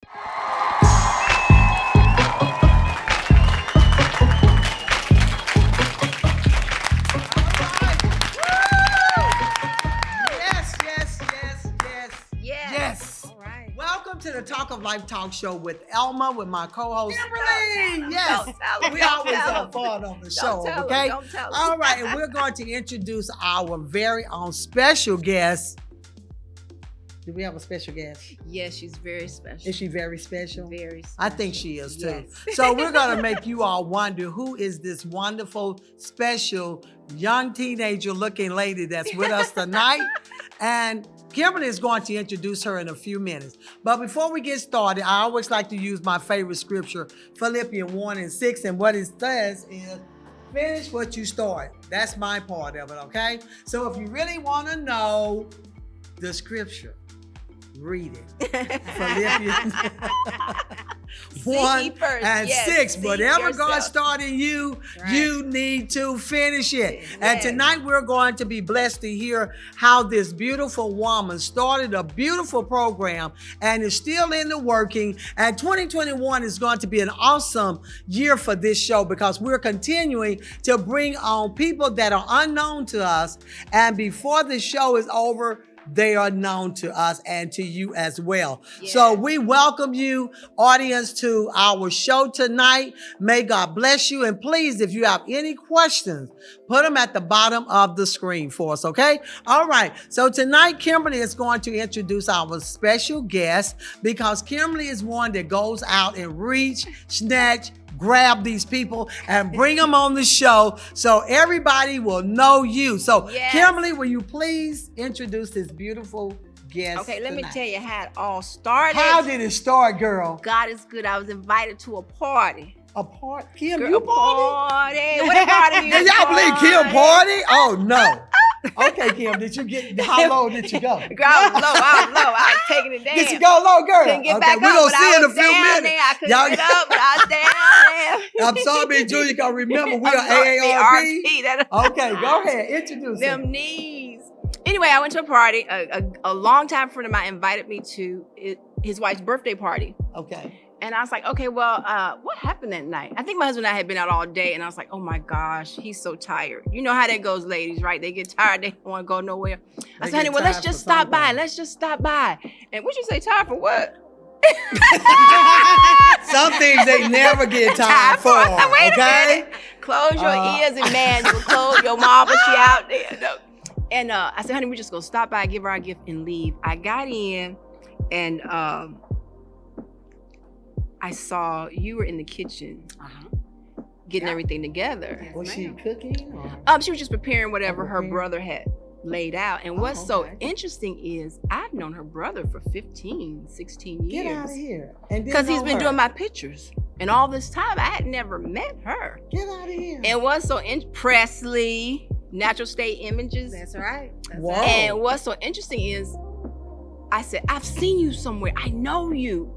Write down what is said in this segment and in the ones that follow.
Yes. All right. Welcome to the Talk of Life Talk Show with Elma, with my co-host Kimberly. Yes, we always have fun on the show. Okay. All right, and we're going to introduce our very own special guest. Do we have a special guest? Yes, she's very special. Is she very special? Very special. I think she is too. Yes. So we're going to make you all wonder, who is this wonderful, special, young teenager looking lady that's with us tonight? And Kimberly is going to introduce her in a few minutes. But before we get started, I always like to use my favorite scripture, Philippians 1:6. And what it says is, finish what you start. That's my part of it, okay? So if you really want to know the scripture, read it. Philippians 1:6. Whatever God started in you, you need to finish it. Yes. And tonight we're going to be blessed to hear how this beautiful woman started a beautiful program and is still in the working. And 2021 is going to be an awesome year for this show because we're continuing to bring on people that are unknown to us. And before the show is over, they are known to us and to you as well. Yeah. So we welcome you, audience, to our show tonight. May God bless you. And please, if you have any questions, put them at the bottom of the screen for us, okay? All right. So tonight, Kimberly is going to introduce our special guest because Kimberly is one that goes out and reach, snatch, grab these people and bring them on the show so everybody will know you. So, yes. Kimberly, will you please introduce this beautiful guest? Okay, let me tell you how it all started. How did it start, girl? God is good. I was invited to a party. A party? Kim, you party? What party? Did y'all believe Kim party? Oh, no. Okay, Kim, did you get, how low did you go? Girl, I was low. I was taking it down. Did you go low, girl? Couldn't get back up, we're going to see in a few minutes. I couldn't get up, but I was down there. I'm sorry, me and Julia can remember we are AARP. Okay, go ahead, introduce them knees. Anyway, I went to a party. A longtime friend of mine invited me to his wife's birthday party. Okay. And I was like, okay, well, what happened that night? I think my husband and I had been out all day, and I was like, oh my gosh, he's so tired. You know how that goes, ladies, right? They get tired, they don't want to go nowhere. I said, honey, well, let's just stop by. Let's just stop by. And what'd you say, tired for what? Some things they never get tired for. Wait okay? a minute. Close your ears, Emmanuel. Close your mama, she out there. No. And I said, honey, we're just going to stop by, give her our gift, and leave. I got in, and I saw you were in the kitchen getting everything together. Was she cooking? Or? She was just preparing whatever her brother had laid out. And what's so interesting is I've known her brother for 15, 16 years. Get out of here. Because he's been doing my pictures. And all this time, I had never met her. Get out of here. And what's so Presley, Natural State Images. That's right. And what's so interesting is I said, I've seen you somewhere. I know you.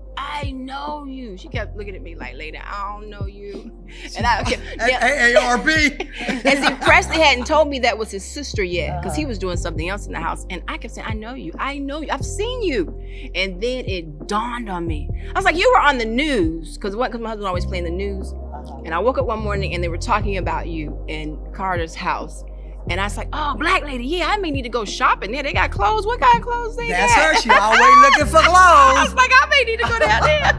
She kept looking at me like, lady, I don't know you. And I kept, AARP. And see, Presley hadn't told me that was his sister yet, because he was doing something else in the house. And I kept saying, I know you. I've seen you. And then it dawned on me. I was like, you were on the news, because my husband always playing the news. And I woke up one morning and they were talking about you in Carter's house. And I was like, oh, black lady, yeah, I may need to go shopping there. They got clothes. What kind of clothes they got? That's her. She always looking for clothes. I was like, I may need to go down there.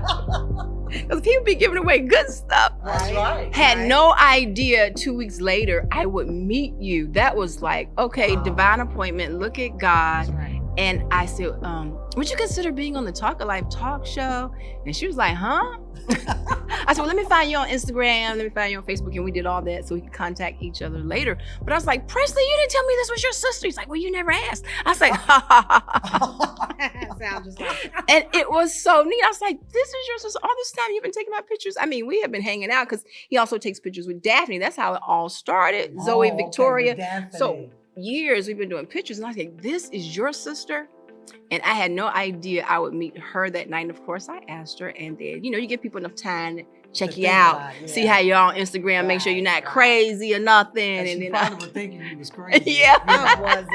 Because people be giving away good stuff. That's right. Had no idea 2 weeks later I would meet you. That was like, okay, divine appointment. Look at God. That's right. And I said, would you consider being on the Talk of Life talk show? And she was like, huh? I said, well, let me find you on Instagram. Let me find you on Facebook. And we did all that so we could contact each other later. But I was like, Presley, you didn't tell me this was your sister. He's like, well, you never asked. I was like, ha, ha, ha. Sounds just like that. And it was so neat. I was like, this is your sister. All this time you've been taking my pictures. I mean, we have been hanging out because he also takes pictures with Daphne. That's how it all started. Zoe, Victoria. Okay, so years we've been doing pictures. And I was like, this is your sister? And I had no idea I would meet her that night. And of course, I asked her. And then, you give people enough time to check you out, see how you're on Instagram, make sure you're not crazy or nothing. And then probably were thinking you was crazy. Yeah. No, it wasn't.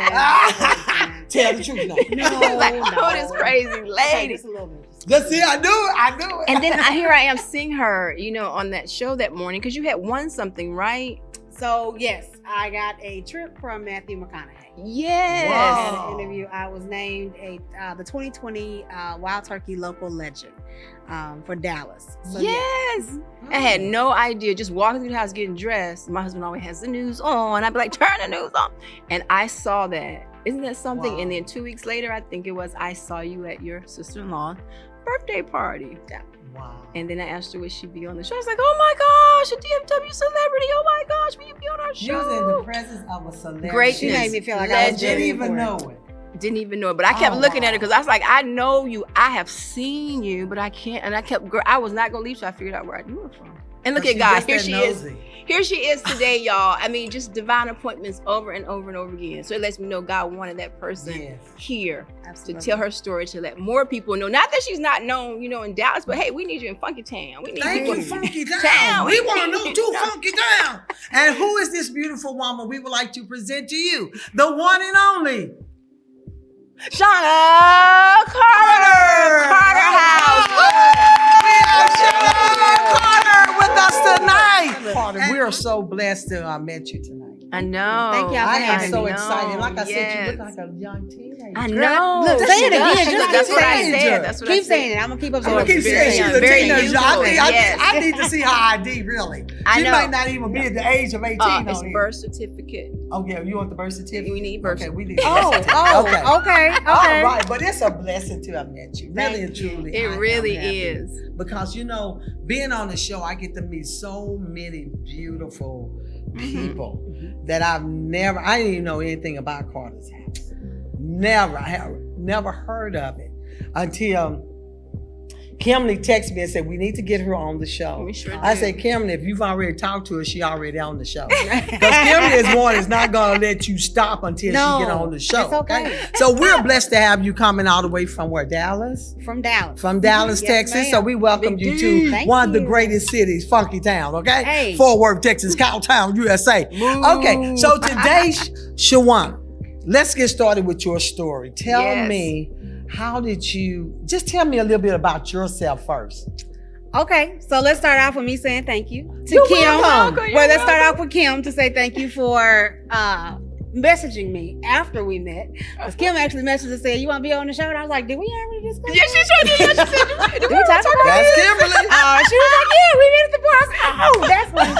Tell the truth now. No, like, who this crazy lady? Just a little bit. Let's see, I knew it. And then here I am seeing her, on that show that morning, because you had won something, right? So yes, I got a trip from Matthew McConaughey. Yes. I had an interview. I was named the 2020 Wild Turkey Local Legend for Dallas. So, yes. I had no idea. Just walking through the house getting dressed. My husband always has the news on. I'd be like, turn the news on. And I saw that. Isn't that something? Wow. And then 2 weeks later, I think it was, I saw you at your sister-in-law's birthday party. Yeah. Wow. And then I asked her, would she be on the show? I was like, oh my gosh, a DFW celebrity. Oh my gosh, will you be on our show? You was in the presence of a celebrity. Greatness. She made me feel like I I was didn't really even know important. it. Didn't even know it, but I kept looking at her because I was like, I know you, I have seen you, but I can't. And I was not gonna leave, so I figured out where I knew her from. And look at God, here she is. Here she is today, y'all. I mean, just divine appointments over and over and over again. So it lets me know God wanted that person here to tell her story, to let more people know. Not that she's not known, in Dallas, but hey, we need you in Funky Town. We need Thank you you, Funky Town. We want to know too, Funky Town. And who is this beautiful woman we would like to present to you? The one and only Shawana Carter. Carter House. We have Shawana Carter with us tonight. Carter, we are so blessed to have met you tonight. I know. Thank y'all for I having am so me. excited. Like I said, you look like a young teenager. I know. Look, say it again. That's what I teenager. said. That's what I Keep said. saying it. I'm gonna keep I'm absorbing. gonna keep saying she's a Very teenager. youthful, I need to see her ID, really. I She know. might not even be at the age of 18 on It's here. birth certificate. Oh, yeah, you want the birth certificate? We need birth Okay, we need Oh, birth certificate. okay. All right, but it's a blessing to have met you. Really and truly. I It am really happy. is. Because, being on the show, I get to meet so many beautiful people that I didn't even know anything about Carter's House. I have never heard of it until Kimberly texted me and said, we need to get her on the show. We sure I do. said, Kimberly, if you've already talked to her, she already on the show. Because Kimberly is one that's not going to let you stop until she get on the show. It's okay. So we're blessed to have you coming all the way from where, Dallas? From Dallas. From Dallas, Yes, Texas. ma'am. So we welcome you to Thank one of the you. greatest cities, Funky Town, okay? Hey. Fort Worth, Texas, Cowtown, USA. Okay, so today, Shawana, let's get started with your story. Tell me, how did you, just tell me a little bit about yourself first. Okay, so let's start off with me saying thank you to You're Kim. welcome. Well, let's start off with Kim to say thank you for messaging me after we met. Because Kim actually messaged and said, you want to be on the show? And I was like, did we already discuss Yeah, she sure did. Yeah, she said, Did we talk about That's it? Kimberly. She was like, yeah, we met at the bar. I was like, oh, that's what it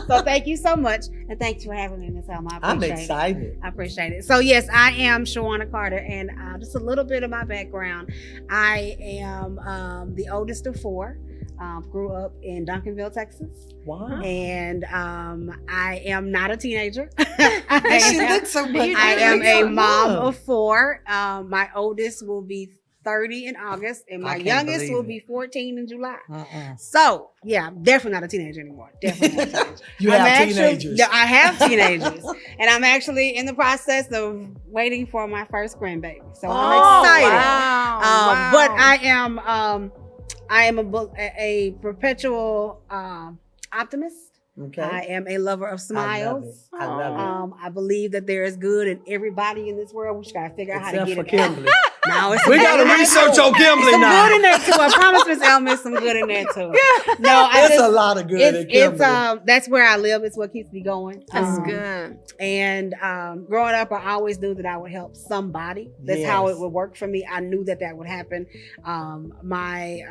is. So thank you so much. And thanks for having me, Miss Elma. I I'm appreciate it. excited. I appreciate it. So yes, I am Shawana Carter, and just a little bit of my background. I am the oldest of four. Grew up in Duncanville, Texas. Wow. And I am not a teenager. She looks so much. I am a mom of four. My oldest will be 30 in August, and my youngest will be 14 in July. So, yeah, I'm definitely not a teenager anymore. Definitely not a teenager. You have teenagers. I have teenagers. And I'm actually in the process of waiting for my first grandbaby. So I'm excited. Wow. But I am a perpetual optimist. Okay. I am a lover of smiles. I love it. I believe that there is good in everybody in this world. We just gotta figure out how to Except get for it. Kimberly. Now it's We got to research on Kimberly some now. good in there too. I promise, Miss Elma, some good in there too. No, There's a lot of good in Kimberly. that's where I live. It's what keeps me going. That's good. And growing up, I always knew that I would help somebody. That's how it would work for me. I knew that would happen. My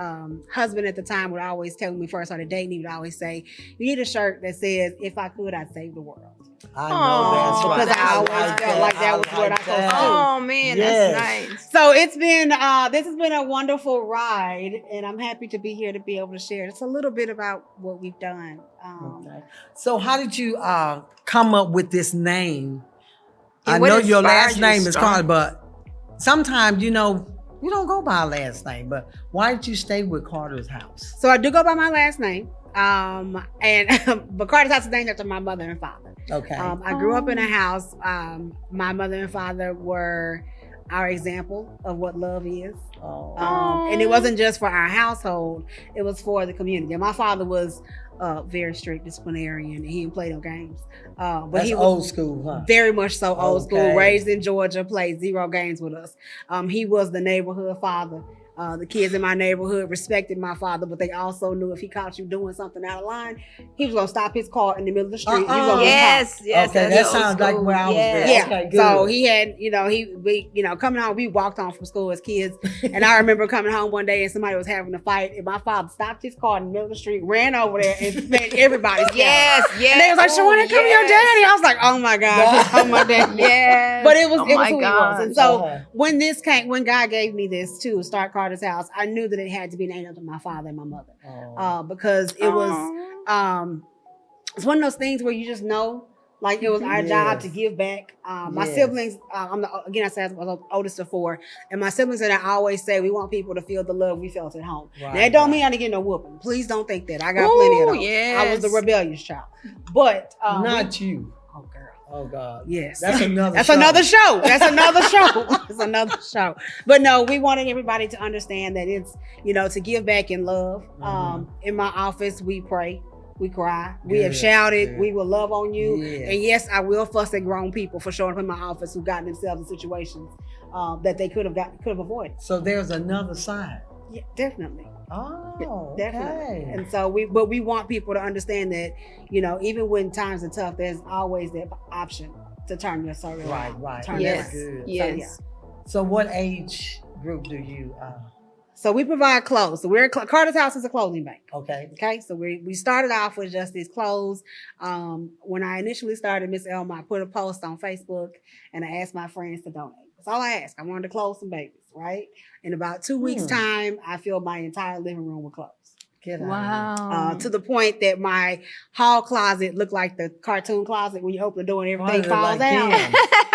husband at the time would always tell me, when we first started dating, he would always say, you need a shirt that says, if I could, I'd save the world. I know that's right. Because I always felt like that was what I supposed to do. Oh man, that's nice. So it's been this has been a wonderful ride, and I'm happy to be here to be able to share just a little bit about what we've done. So how did you come up with this name? And I what know your inspired last you name to is start? Carter, but sometimes you don't go by a last name. But why did you stay with Carter's House? So I do go by my last name, but Carter's House is named after my mother and father. Okay. I grew up in a house. My mother and father were our example of what love is. And it wasn't just for our household, it was for the community. And my father was very strict disciplinarian, and he didn't play no games. But That's he was old school, huh? very much so old Okay. school, raised in Georgia, played 0 games with us. He was the neighborhood father. The kids in my neighborhood respected my father, but they also knew if he caught you doing something out of line, he was gonna stop his car in the middle of the street. You gonna get caught. Yes. Okay, that sounds like where I was there. Yeah. Okay, good. So he had, coming home, we walked home from school as kids. And I remember coming home one day and somebody was having a fight. And my father stopped his car in the middle of the street, ran over there and made everybody scared. Yes. And they was like, Shawana, come your daddy. I was like, oh my God, oh my daddy. Yes. But it was who my he was. gosh. And so when God gave me this to start Carter's house, I knew that it had to be named after my father and my mother. Because it was it's one of those things where you just know, like it was our job to give back. My siblings, I said I was the oldest of 4, and my siblings and I always say we want people to feel the love we felt at home. Right, now, it don't mean I didn't get no whooping. Please don't think that. I got plenty of those. Yes. I was the rebellious child, but not you. Oh girl. Oh God. Yes. That's another That's show. another show. That's another show. It's another show. But no, we wanted everybody to understand that it's, to give back in love. In my office, we pray. We cry. We have shouted. We will love on you. And yes, I will fuss at grown people for showing up in my office who got themselves in situations that they could have avoided. So there's another side. Yeah, definitely. Oh, definitely. okay. And so we want people to understand that, even when times are tough, there's always that option to turn your soul around. Right. Turn Yes. around. Yes. So what age group do you? So we provide clothes. So Carter's house is a clothing bank. Okay. So we started off with just these clothes. When I initially started Miss Elma, I put a post on Facebook and I asked my friends to donate. That's all I asked. I wanted to clothe some babies, right? In about 2 weeks' time, I filled my entire living room with clothes. Wow. To the point that my hall closet looked like the cartoon closet when you open the door and everything falls out.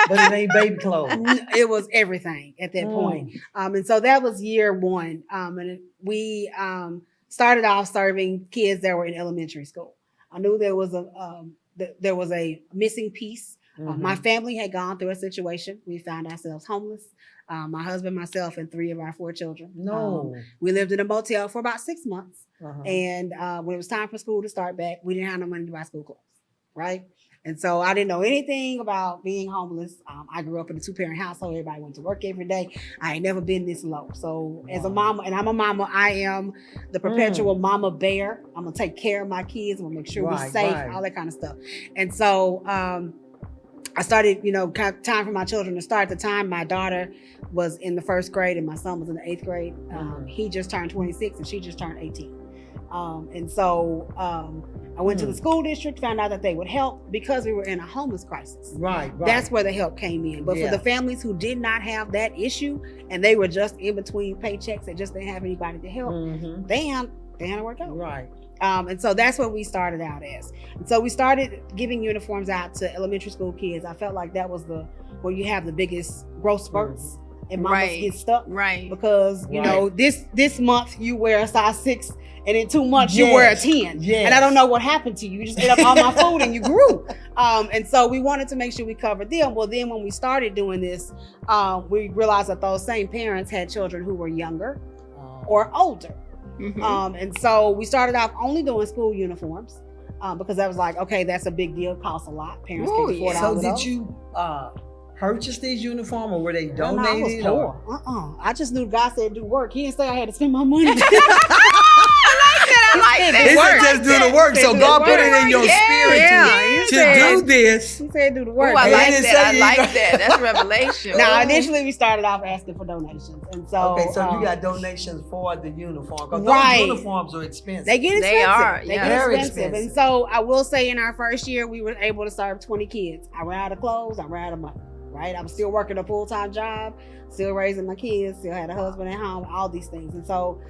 But it ain't baby clothes. It was everything at that point. And so that was year 1. And we started off serving kids that were in elementary school. I knew there was a missing piece. My family had gone through a situation. We found ourselves homeless. My husband, myself, and 3 of our 4 children. We lived in a motel for about 6 months. And when it was time for school to start back, we didn't have no money to buy school clothes, right? And so I didn't know anything about being homeless. I grew up in a 2-parent household. Everybody went to work every day. I ain't never been this low. So as a mama, and I'm a mama, I am the perpetual mama bear. I'm going to take care of my kids. I'm going to make sure we're safe, all that kind of stuff. And so I started, time for my children to start. At the time, my daughter was in the 1st grade and my son was in the 8th grade. He just turned 26 and she just turned 18. And so I went to the school district, found out that they would help because we were in a homeless crisis. Right. That's where the help came in. But for the families who did not have that issue and they were just in between paychecks and just didn't have anybody to help, they had to work out. Right. And so that's what we started out as. And so we started giving uniforms out to elementary school kids. I felt like that was where you have the biggest growth spurts and mamas get stuck. Right. Because, this month you wear a size 6 and in 2 months you wear a 10. Yes. And I don't know what happened to you. You just ate up all my food and you grew. And so we wanted to make sure we covered them. Well, then when we started doing this, we realized that those same parents had children who were younger or older. And so we started off only doing school uniforms because I was like, okay, that's a big deal. Costs a lot. Parents can't afford all of those. So did you purchase these uniforms or were they donated? No, I was poor. I just knew God said do work. He didn't say I had to spend my money. I like that. He said just do the work. So God put it in your spirit to do this. He said do the work. Oh, I like that. I like that. That's revelation. Now, initially we started off asking for donations. And so you got donations for the uniform. Because those uniforms are expensive. They get expensive. They are. They get expensive. And so I will say in our first year, we were able to serve 20 kids. I ran out of clothes. I ran out of money. Right? I was still working a full-time job, still raising my kids, still had a husband at home, all these things. And so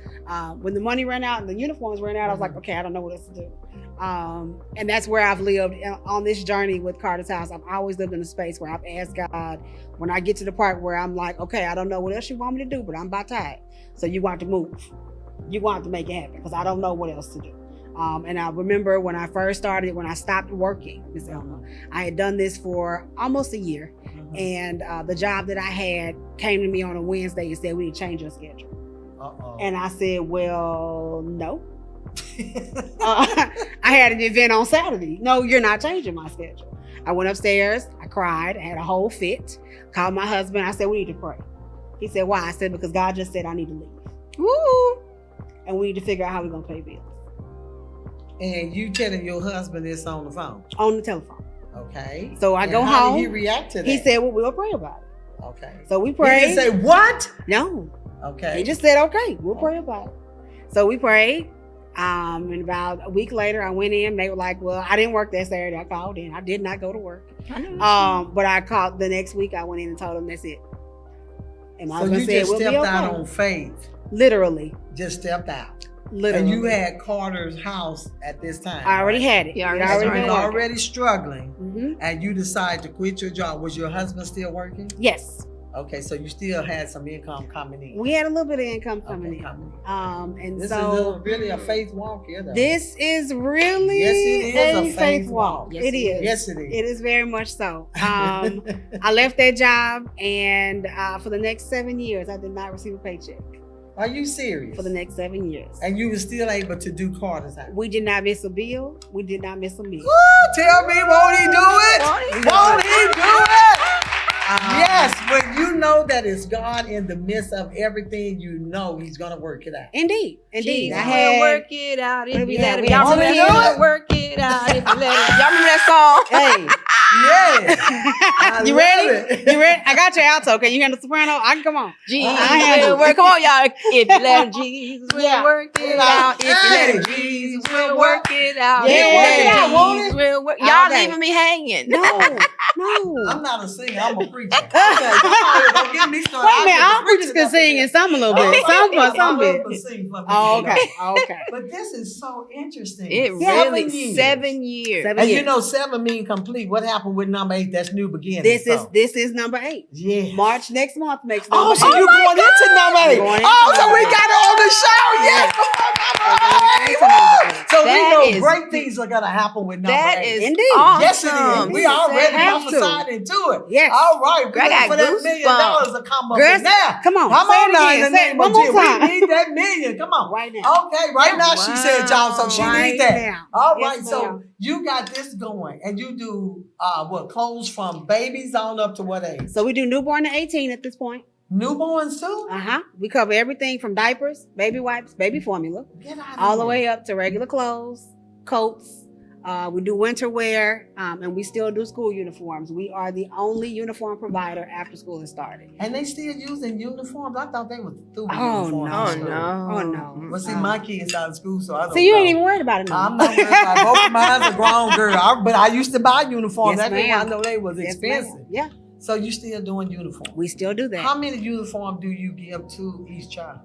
when the money ran out and the uniforms ran out, I was like, okay, I don't know what else to do. And that's where I've lived on this journey with Carter's house. I've always lived in a space where I've asked God, when I get to the part where I'm like, okay, I don't know what else you want me to do, but I'm about tired. So you want to move. You want to make it happen because I don't know what else to do. And I remember when I first started, when I stopped working, Miss Elma, I had done this for almost a year. And the job that I had came to me on a Wednesday and said, we need to change your schedule. And I said, well, no. I had an event on Saturday. No, you're not changing my schedule. I went upstairs. I cried. I had a whole fit. Called my husband. I said, we need to pray. He said, why? I said, because God just said I need to leave. Woo! and we need to figure out how we're gonna pay bills. And you telling your husband this on the phone? On the telephone. Okay. So I go how home. did he react to that? He said, "Well, we'll pray about it." Okay. So we He prayed. didn't say what? No. Okay. He just said, "Okay, we'll pray about it." So we prayed. And about a week later, I went in. They were like, "Well, I didn't work that Saturday. I called in. I did not go to work." But I called the next week. I went in and told them that's it. And my So husband you said, just "We'll be stepped okay." out on faith. Literally. Just stepped out. Literally. And you had Carter's house at this time. I already had it. He It already And started you been was working. already struggling, Mhm. and you decided to quit your job. Was your husband still working? Yes. Okay, so you still had some income coming in. We had a little bit of income coming Okay, in. coming And This so is really a faith walk here, though. this is really Yes, it is a a faith walk. Yes, it is. Yes, it is. It is very much so. I left that job, and for the next 7 years, I did not receive a paycheck. Are you serious? For the next 7 years. And you were still able to do Carter's house. We did not miss a bill. We did not miss a meal. Woo, tell me, won't he do it? Won't he do it? Yes, when you know that it's God in the midst of everything, you know He's gonna work it out. Indeed. Jesus I will had. work it out if What do we you let have? him. We Y'all have remember one that? hand. Work it out if you let him. Y'all remember that song? Hey, Yeah. you ready? You ready? I got your alto. Okay, you handle soprano? I can come on. Jesus I handle will work. Come on, y'all. If you let him, Jesus will Yeah. work it out. If you let him, Hey. Jesus will work it out. Yeah. If you let him, Work it out, won't Jesus it? will work. All Y'all day. leaving me hanging. No. I'm not a singer, I'm a preacher. Okay, don't get me started. Wait a minute, I all preachers can sing and some a little Oh, bit. Some my bit. husband sing for me, Oh, you know. okay. Okay. But this is so interesting. It Yeah. really 7 years. 7 years. 7 And years. you know, 7 mean complete. What happened with number 8? That's new beginning. This is number 8. yeah. March next month makes Oh, number so 8. you're going into number 8. Going into Oh, so number we eight. got it on the show. Yes. Come on, number 8. Into number 8. So we That know is- great things are going to happen with number That 8. is Indeed. awesome. Yes, it is. We already Have to. prophesied into it. Yes. All right. We're I got looking for that $1 million goosebumps. to come up Girls, now. come on. Come say on it now in again. the Say it name one of more Jesus. time. We need that million. Come on. Right now. Okay, right now she said, y'all, so she Right need that. now. All Yes, right, so ma'am. you got this going, and you do what? Clothes from babies on up to what age? So we do newborn to 18 at this point. Newborns too? We cover everything from diapers, baby wipes, baby formula, Get out of all the here. way up to regular clothes, coats. We do winter wear, and we still do school uniforms. We are the only uniform provider after school has started. And they still using uniforms? I thought they was through with Oh, uniforms. no. Oh in school. no. Oh, no. Well, see, my kids out of school, so I don't So you know. ain't even worried about it no I'm more. not worried about it. Both of mine are grown girl. But I used to buy uniforms. Yes, That's why I ma'am. know they was Yes, expensive. ma'am. Yeah, So you still doing uniforms? we still do that. How many uniforms do you give to each child?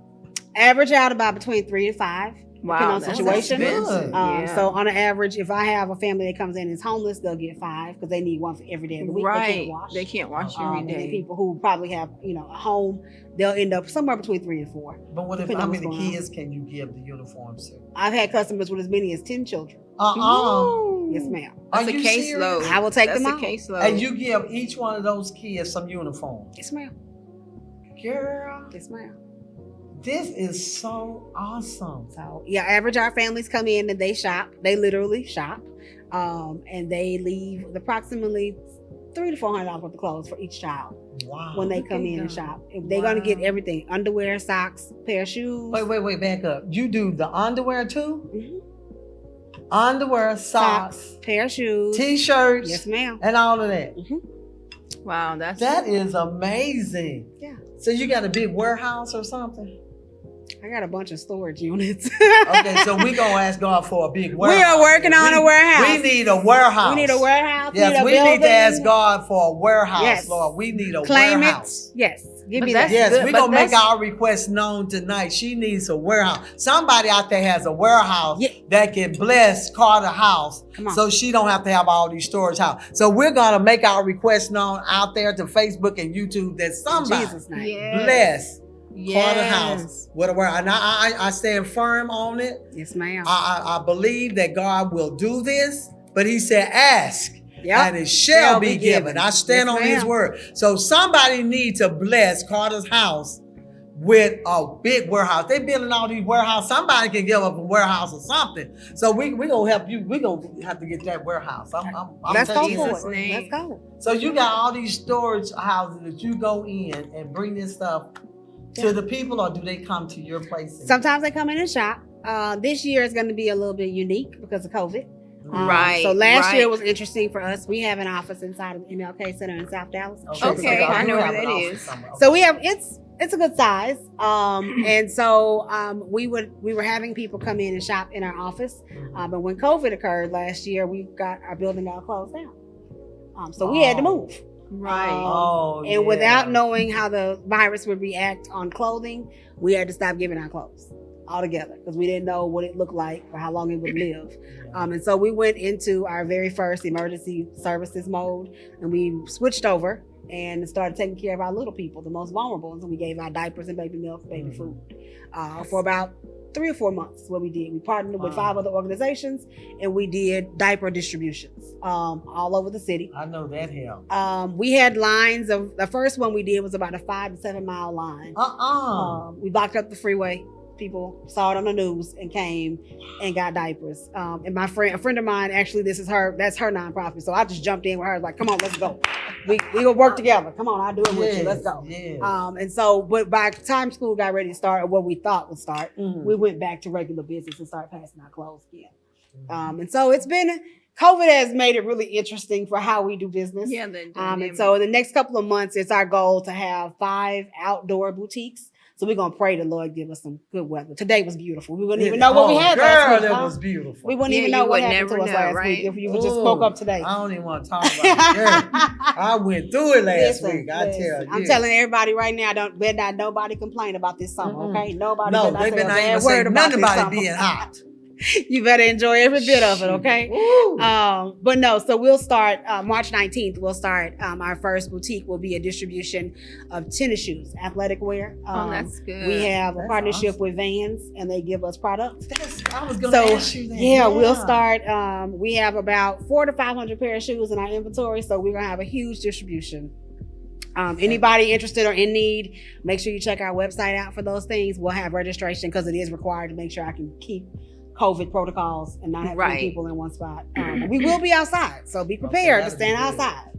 Average out about between 3 to 5. Depending on that's situation. expensive. Good. So on an average, if I have a family that comes in and is homeless, they'll get 5 because they need one for every day of the week. They Right. can't wash. They can't wash every And then day. people who probably have, a home, they'll end up somewhere between 3 and 4. But what if Depending how on many what's going on. kids can you give the uniforms to? I've had customers with as many as 10 children. Ooh. Yes, ma'am. That's Are a you caseload. serious? I will take That's them a out. caseload. And you give each one of those kids some uniforms. Yes, ma'am. Girl, Yes, ma'am. this is so awesome. So yeah, average our families come in and they shop. They literally shop, and they leave approximately $300 to $400 worth of clothes for each child Wow. when they Look come at in and God. shop. If they're gonna get Wow. everything: underwear, socks, pair of shoes. Wait, back up. You do the underwear too? Mhm. Underwear, socks, pair of shoes. t-shirts, Yes, ma'am. and all of that. Wow, that's That is amazing. Yeah. So you got a big warehouse or something? I got a bunch of storage units. Okay, so we gonna ask God for a big warehouse. We are working on a warehouse. We need a warehouse. We need a warehouse. Yes, we need a need to ask building. God for a warehouse, Yes. Lord. We need a Claim warehouse. it. Yes. Give But me that's that. Yes, good, we're but gonna make that's- our request known tonight. She needs a warehouse. Somebody out there has a warehouse Yeah. that can bless Carter House, Come on. so she don't have to have all these storage house. So we're gonna make our request known out there to Facebook and YouTube that In somebody Jesus' name. Yes. bless Yes. Carter House with a warehouse. And I stand firm on it. Yes, ma'am. I believe that God will do this, but He said, "Ask." Yep. And it shall be given. I stand Yes, on His ma'am. word. So somebody needs to bless Carter's house with a big warehouse. They building all these warehouses. Somebody can give up a warehouse or something. So we gonna help you. We gonna have to get that warehouse. I'm Let's go taking for this. it. name. Let's go. So you got all these storage houses that you go in and bring this stuff to the people, or do they come to your place? Sometimes they come in and shop. This year is going to be a little bit unique because of COVID. Right. So last year was interesting for us. We have an office inside of the MLK Center in South Dallas. Okay, I know where that is. So we have it's a good size. And so we were having people come in and shop in our office. But when COVID occurred last year, our building got closed down. So we had to move. Right. And without knowing how the virus would react on clothing, we had to stop giving our clothes altogether because we didn't know what it looked like or how long it would live. And so we went into our very first emergency services mode, and we switched over and started taking care of our little people, the most vulnerable. And so we gave out diapers and baby milk, baby food for about 3 or 4 months. What we did, we partnered with 5 other organizations, and we did diaper distributions all over the city. I know that helped. We had lines of, the first one we did was about a 5 to 7 mile line. We blocked up the freeway. People saw it on the news and came and got diapers. And a friend of mine, actually, that's her nonprofit. So I just jumped in with her, like, come on, let's go. We will work together. Come on, I'll do it with you. Let's go. Yes. And so, but by the time school got ready to start, or what we thought would start, we went back to regular business and started passing out clothes again. And so COVID has made it really interesting for how we do business. Yeah. And so in the next couple of months, it's our goal to have 5 outdoor boutiques. So we're going to pray the Lord give us some good weather. Today was beautiful. We wouldn't even know what we had last week. That was beautiful. We wouldn't even know what happened to us last week if you just spoke up today. I don't even want to talk about it. I went through it last week. I tell you. I'm telling everybody right now, better not nobody complain about this summer, okay? Nobody they better not even say nothing about it being hot. You better enjoy every bit of it, okay? But no, so we'll start March 19th. We'll start our first boutique will be a distribution of tennis shoes, athletic wear. That's good. We have a partnership with Vans, and they give us products. I was going to ask you that. Yeah, we'll start. We have about 400 to 500 pair of shoes in our inventory, so we're gonna have a huge distribution. Anybody interested or in need, make sure you check our website out for those things. We'll have registration because it is required to make sure I can keep COVID protocols and not have 3 people in one spot. We will be outside, so be prepared to stand outside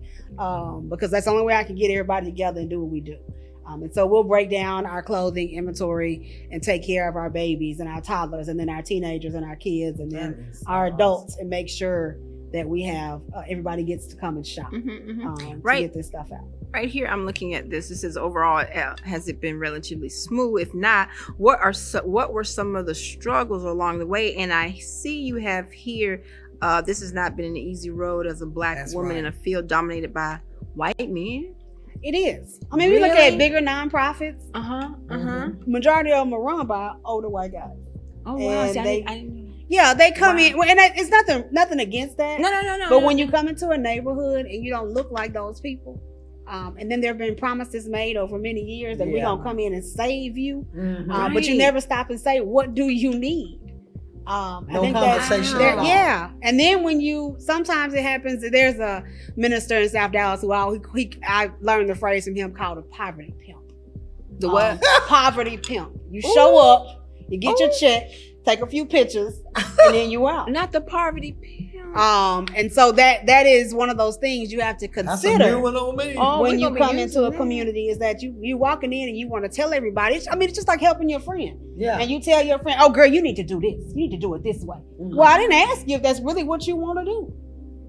because that's the only way I can get everybody together and do what we do. And so we'll break down our clothing inventory and take care of our babies and our toddlers and then our teenagers and our kids and then our adults and make sure that we have everybody gets to come and shop to get this stuff out. Right here, I'm looking at this. This says overall, has it been relatively smooth? If not, what were some of the struggles along the way? And I see you have here, this has not been an easy road as a Black woman in a field dominated by white men. It is. I mean, we look at bigger nonprofits. Majority of them are run by older white guys. Oh wow! See, I didn't know. Yeah, they come in, and it's nothing against that. No. But when you come into a neighborhood and you don't look like those people, and then there have been promises made over many years that we're gonna come in and save you, but you never stop and say, "What do you need?" I think conversation. And then when sometimes it happens that there's a minister in South Dallas who I learned the phrase from him called a poverty pimp. The what? Poverty pimp. You show up, you get your check, take a few pictures, and then you out. Not the poverty pimp. And so that is one of those things you have to consider. That's a new one on me. When you come into a community is that you walking in and you want to tell everybody. It's just like helping your friend. Yeah. And you tell your friend, "Oh, girl, you need to do this. You need to do it this way." Well, I didn't ask you if that's really what you want to do.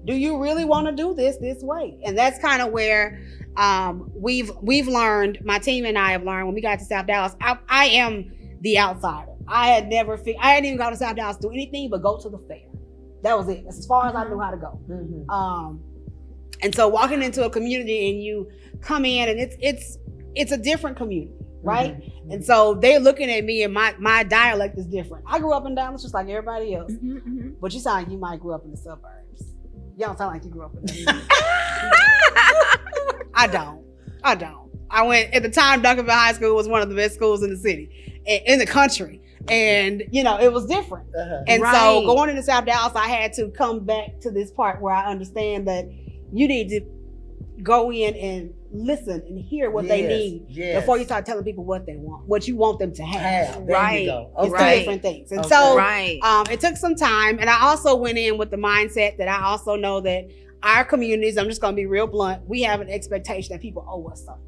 Do you really want to do this way? And that's kind of where we've learned. My team and I have learned when we got to South Dallas. I am the outsider. I hadn't even gone to South Dallas to do anything but go to the fair. That was it, as far as I knew how to go. And so walking into a community and you come in and it's a different community, right? And so they're looking at me and my dialect is different. I grew up in Dallas just like everybody else, but you sound like you might grew up in the suburbs. You don't sound like you grew up in the I don't. I went, at the time, Duncanville High School was one of the best schools in the city, in the country. And, it was different. And so going into South Dallas, I had to come back to this part where I understand that you need to go in and listen and hear what they need before you start telling people what they want, what you want them to have. Right. It's two different things. And so it took some time. And I also went in with the mindset that I also know that our communities, I'm just going to be real blunt, we have an expectation that people owe us something.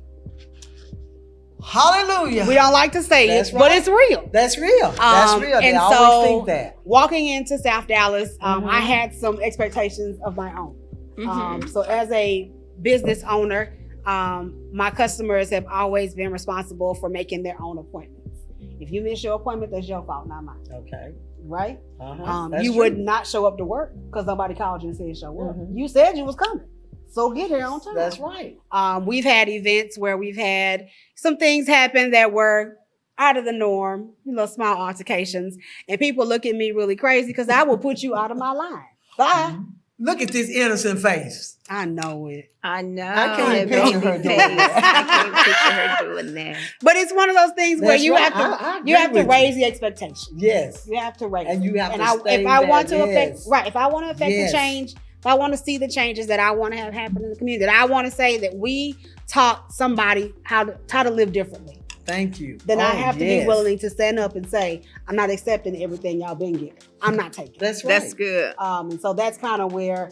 Hallelujah. We don't like to say That's it, right. but it's real. That's real. That's real. They and always so, think that. Walking into South Dallas, I had some expectations of my own. So as a business owner, my customers have always been responsible for making their own appointments. If you miss your appointment, that's your fault, not mine. Okay. Right? That's You true. would not show up to work because nobody called you and said show up. You said you was coming. So get here on time. That's right. We've had events where we've had some things happen that were out of the norm, small altercations, and people look at me really crazy because I will put you out of my line. Bye. Look at this innocent face. I know it. I know. I can't picture her doing I can't picture her doing that. But it's one of those things where That's you right. have to I you have to agree with raise the expectation. Yes. You have to raise And you have it. to And stay if I there, want to yes. if I want to affect Yes. the change, if I want to see the changes that I want to have happen in the community, that I want to say that we taught somebody how to live differently, Thank you. then I Oh, have to yes. be willing to stand up and say, I'm not accepting everything y'all been giving. I'm not taking it. That's right. That's good. And so that's kind of where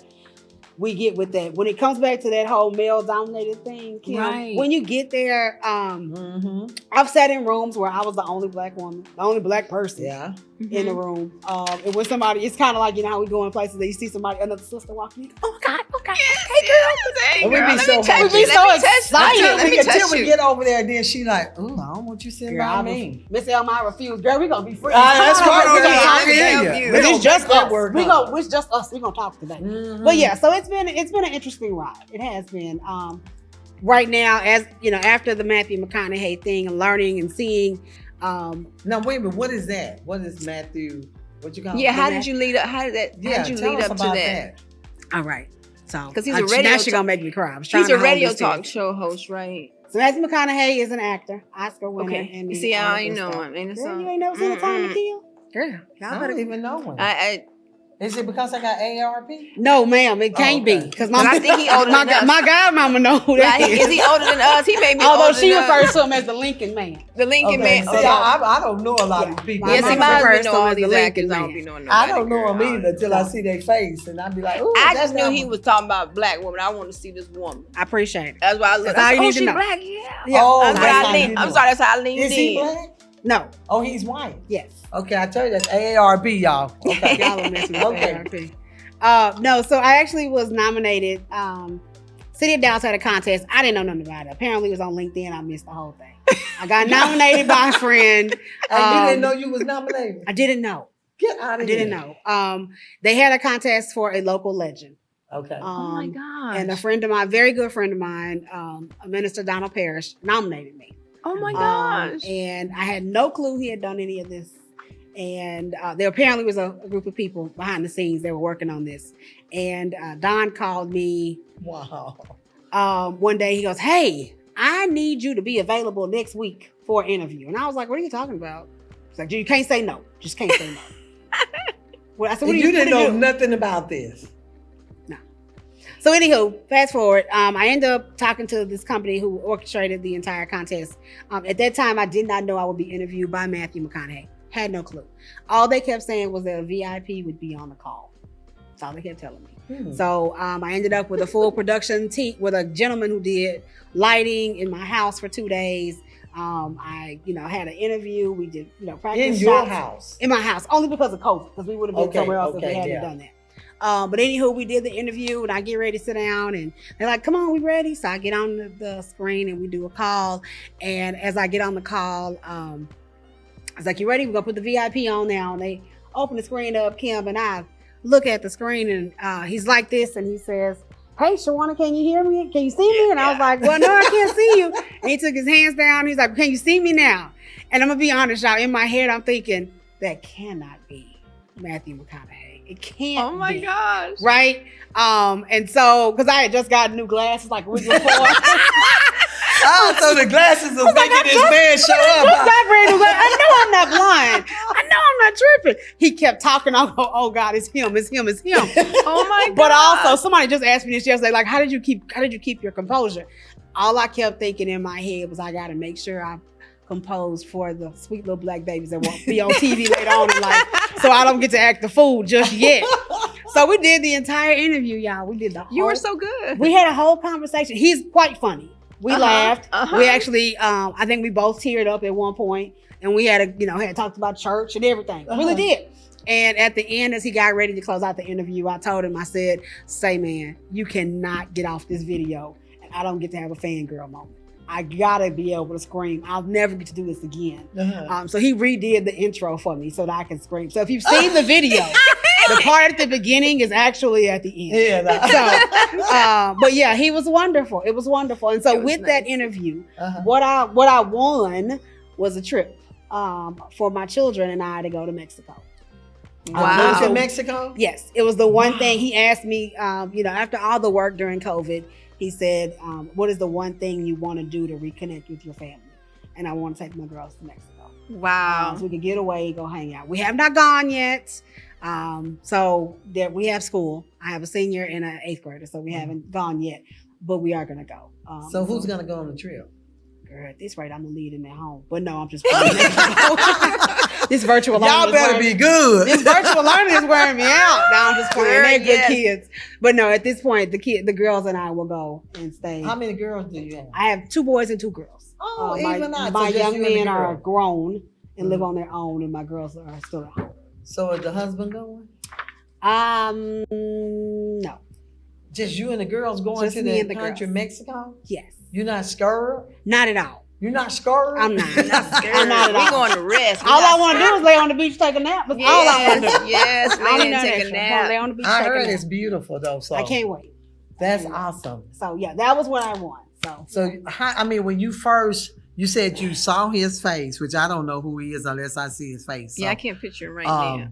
we get with that. When it comes back to that whole male-dominated thing, Kim, Right. when you get there, I've sat in rooms where I was the only black woman, the only black person Yeah. in the room. And when somebody, it's kind of like, how we go in places that you see somebody, another sister walking in, oh God, hey girl. And we be so touch happy. you. We be so Let me touch excited. you. Let me touch Until we you. get over there, then she like, ooh, I don't want you sitting by me. Miss Elma, I refuse. Girl, we gonna be friends. That's Come on right. over, we Girl, gonna talk I feel today. you. But We it's just gonna make that us. work It's just us. We gonna talk today. Mhm. But yeah, so it's been an interesting ride. It has been. Right now, as after the Matthew McConaughey thing, and learning and seeing. Now wait a minute. What is that? What is Matthew? What you call? Yeah, it? how did you lead up? How did that? Yeah, how did you tell lead us up to about that? All right. So 'Cause he's a radio now she's gonna make me cry. I was trying He's to a hold radio this talk in. show host, right? So Matthew McConaughey is an actor, Oscar winner. Okay. And You see, all I that ain't good know stuff. him. Ain't it Girl, so? you ain't never seen A Time to Kill? Girl, I don't even know one. I Is it because I got AARP? No, ma'am, it can't okay. be because I think he older than us. my godmama know who that like, is he older than us? He may be Although older she than us. refers to him as the Lincoln Man. The Lincoln Okay, Man. see, Okay. I don't know a lot of these people. Yeah, Yes, my he mama might refers know to him all as the these Lincoln actors. I Man. don't be knowing I nobody, don't know girl. them either till I see their face, and I be like, "Ooh." I that's just knew that he one. was talking about black woman. I want to see this woman. I appreciate it. That's why I looked. That's all I you said, need oh, to she know. black, yeah. Yeah. Oh, That's why that's I how leaned. you I'm know. sorry. That's how I leaned Is he in. black? No, Oh, he's white. yes. Okay, I tell you that's AARP, y'all. Okay. Y'all are messing with Okay. AARP. No, so I actually was nominated. City of Dallas had a contest. I didn't know nothing about it. Apparently, it was on LinkedIn. I missed the whole thing. I got nominated by a friend. And you didn't know you was nominated. I didn't know. Get out I of here. didn't know. They had a contest for a local legend. Okay. Oh my gosh. And a friend of mine, very good friend of mine, Minister Donald Parrish, nominated me. Oh my gosh. And I had no clue he had done any of this. And there apparently was a group of people behind the scenes that were working on this. And Don called me Wow. one day. He goes, "Hey, I need you to be available next week for an interview." And I was like, "What are you talking about?" He's like, "You can't say no. Just can't say no." Well, I said, And "What you do didn't what do know do?" nothing about this. So anywho, fast forward, I ended up talking to this company who orchestrated the entire contest. At that time, I did not know I would be interviewed by Matthew McConaughey. Had no clue. All they kept saying was that a VIP would be on the call. That's all they kept telling me. So I ended up with a full production team with a gentleman who did lighting in my house for 2 days. I had an interview. We did, practice In your shots. house. In my house, only because of COVID, because we would have been Okay, somewhere else if we okay, hadn't yeah. done that. But anywho, we did the interview and I get ready to sit down and they're like, "Come on, we ready?" So I get on the screen and we do a call. And as I get on the call, I was like, "You ready? We're gonna put the VIP on now." And they open the screen up, Kim, and I look at the screen and he's like this and he says, "Hey, Shawana, can you hear me? Can you see me?" And I was like, "Well, no, I can't see you." And he took his hands down. He's like, "Can you see me now?" And I'm gonna be honest, y'all, in my head, I'm thinking, that cannot be Matthew McConaughey. It can't Oh my be. gosh. Right? And so, because I had just got new glasses like a week before. Oh, so the glasses are making this man show up. I know I'm not blind. I know I'm not tripping. He kept talking. I go, "Oh God, it's him, it's him, it's him." Oh my god. But also, somebody just asked me this yesterday, like, how did you keep your composure? All I kept thinking in my head was, I got to make sure I'm composed for the sweet little black babies that won't be on TV later on in life, so I don't get to act the fool just yet. So we did the entire interview, y'all. We did the whole. You were so good. We had a whole conversation. He's quite funny. We laughed. We actually, I think we both teared up at one point, and we had talked about church and everything. Really did. And at the end, as he got ready to close out the interview, I told him, I said, "Say, man, you cannot get off this video, and I don't get to have a fangirl moment. I gotta be able to scream. I'll never get to do this again." So he redid the intro for me so that I can scream. So if you've seen the video, the part at the beginning is actually at the end. But yeah, he was wonderful. It was wonderful. And so with that interview, what I won was a trip for my children and I to go to Mexico. Wow. In Mexico? Yes. It was the one thing he asked me, after all the work during COVID, he said, what is the one thing you want to do to reconnect with your family? And I want to take my girls to Mexico. Wow. So we could get away, go hang out. We have not gone yet. So that we have school. I have a senior and an 8th grader, so we haven't gone yet, but we are going to go. So who's going to go on the trip? Girl, at this rate, I'm going to lead them at home. But no, I'm just playing. This virtual learning. Y'all better be good. This virtual learning is wearing me out. Now I'm just playing. They're good kids. But no, at this point, the girls and I will go and stay. How many girls do you have? I have 2 boys and 2 girls. Oh, even not. My so young men are grown and live on their own, and my girls are still at home. So is the husband going? No. Just you and the girls going Just to me the and the country, girls. Mexico? Yes. You're not scared? Not at all. You're not scared? I'm not. I'm not We're at all. going to rest. All I want to do is lay on the beach, take a nap. That's all I want to do. Yes, lay and take a Lay nap. on the beach, I take a heard nap. it's beautiful though. So I can't wait. That's awesome. So yeah, that was what I want. So when you first, you said you saw his face, which I don't know who he is unless I see his face. So, Yeah, I can't picture him right now.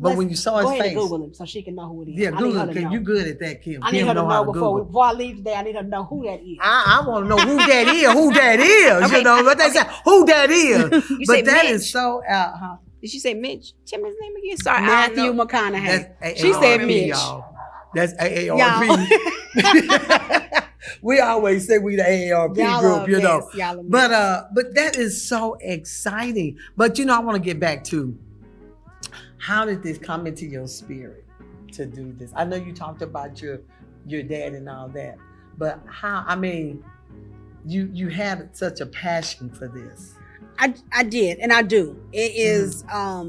But when you saw go his ahead face, and Google him so she can know who it is. yeah, I need her Google. to know. You good at that, Kim? I need Kim her to how know Google. before I leave today. I need her to know who that is. I want to know who that is. Who that is? Okay. You know what they say? Who that is? You say But that Mitch. is so out. Huh? Did she say Mitch? Tell me his name again. Sorry, Matthew I don't know. McConaughey. That's She said AARP, Mitch. y'all. That's AARP. We always say we the AARP Y'all group, are you know. best. Y'all are But that is so exciting. But I want to get back to how did this come into your spirit to do this? I know you talked about your dad and all that, but how? I mean, you had such a passion for this. I did, and I do. It is. I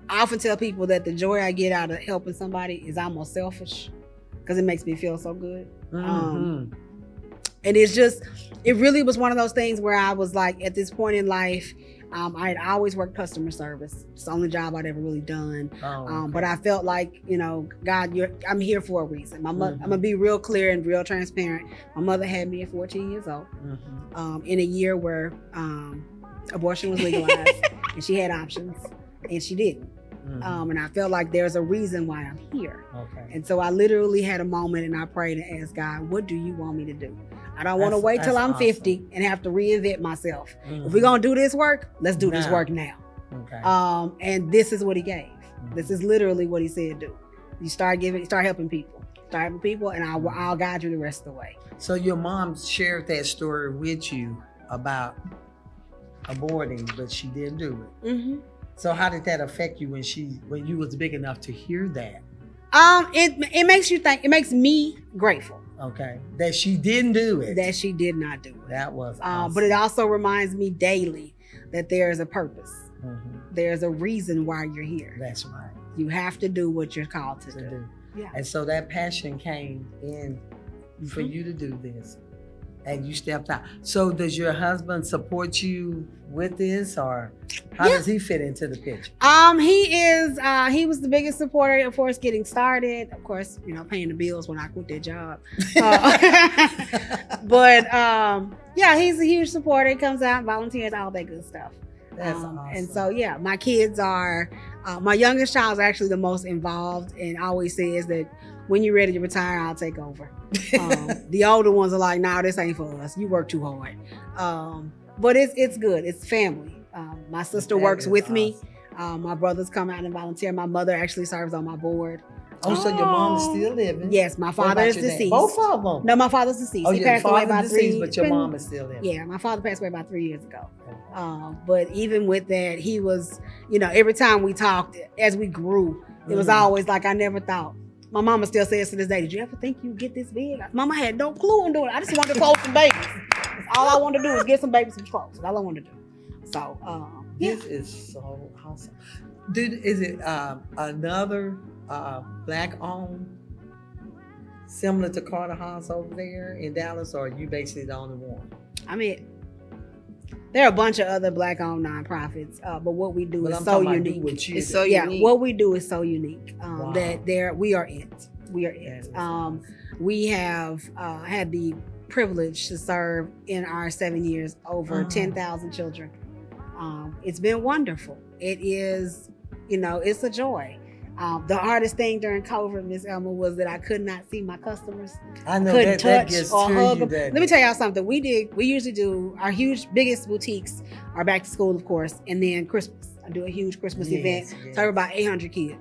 often tell people that the joy I get out of helping somebody is almost selfish because it makes me feel so good. Mm-hmm. And it's just, it really was one of those things where I was like, at this point in life, I had always worked customer service. It's the only job I'd ever really done. But I felt like, God, I'm here for a reason. My mother, I'm gonna be real clear and real transparent. My mother had me at 14 years old, in a year where abortion was legalized, and she had options, and she didn't. And I felt like there's a reason why I'm here. Okay. And so I literally had a moment and I prayed and asked God, what do you want me to do? I don't want to wait till I'm 50 and have to reinvent myself. If we're going to do this work, let's do this work now. Okay. And this is what he gave. This is literally what he said do. You start helping people. Start helping people, and I'll guide you the rest of the way. So your mom shared that story with you about aborting, but she didn't do it. Mm-hmm. So how did that affect you when you was big enough to hear that? It makes you think. It makes me grateful. Okay, that she didn't do it. That she did not do it. That was awesome. But it also reminds me daily that there is a purpose. Mm-hmm. There's a reason why you're here. That's right. You have to do what you're called to do. Yeah. And so that passion came in for you to do this, and you stepped out. So does your husband support you with this, or how does he fit into the picture? He was the biggest supporter, of course, getting started, of course, paying the bills when I quit that job. But yeah, he's a huge supporter. He comes out, volunteers, all that good stuff. That's awesome. And so, yeah, my kids are, my youngest child is actually the most involved and always says that when you're ready to retire, I'll take over. The older ones are like, nah, this ain't for us. You work too hard. But it's good. It's family. My sister works with me. My brothers come out and volunteer. My mother actually serves on my board. Oh, so your mom is still living? Yes, my father is deceased. Both of them? No, my father's deceased. Oh, he your passed away about father's deceased, but your mom is still living. Yeah, my father passed away about 3 years ago. But even with that, he was, every time we talked, as we grew, it was always like, I never thought. My mama still says to this day, did you ever think you'd get this big? Mama had no clue in doing it. I just wanted to close some babies. That's all I want to do is get some babies some clothes. That's all I want to do. So, this is so awesome. Dude, is it another Black-owned, similar to Carter House over there in Dallas, or are you basically the only one? I mean, there are a bunch of other Black-owned nonprofits, but what we do is so unique. It's so unique. What we do is so unique Wow. that we are it. We are it. We have had the privilege to serve in our 7 years over 10,000 children. It's been wonderful. It is, it's a joy. The hardest thing during COVID, Miss Elma, was that I could not see my customers. I know couldn't touch gets or to hug you, them. Let me tell y'all something. We usually do our biggest boutiques are back to school, of course, and then Christmas. I do a huge Christmas event, serve about 800 kids.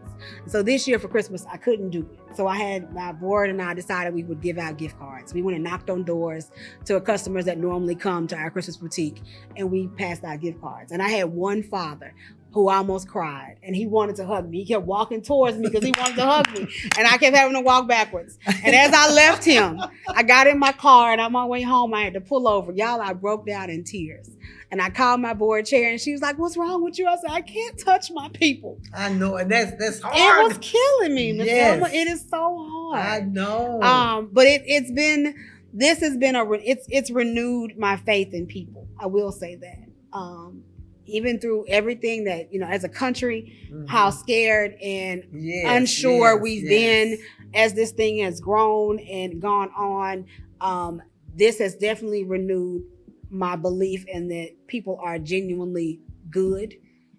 So this year for Christmas, I couldn't do it. So I had my board and I decided we would give out gift cards. We went and knocked on doors to customers that normally come to our Christmas boutique, and we passed out gift cards. And I had one father who almost cried, and he wanted to hug me. He kept walking towards me because he wanted to hug me, and I kept having to walk backwards. And as I left him, I got in my car, and on my way home, I had to pull over. Y'all, I broke down in tears. And I called my board chair, and she was like, "What's wrong with you?" I said, "I can't touch my people." I know, and that's hard. It was killing me, Miss Yes. Elma. It is so hard. I know. But it's renewed my faith in people. I will say that. Even through everything that, as a country, how scared and unsure we've been as this thing has grown and gone on. This has definitely renewed my belief in that people are genuinely good.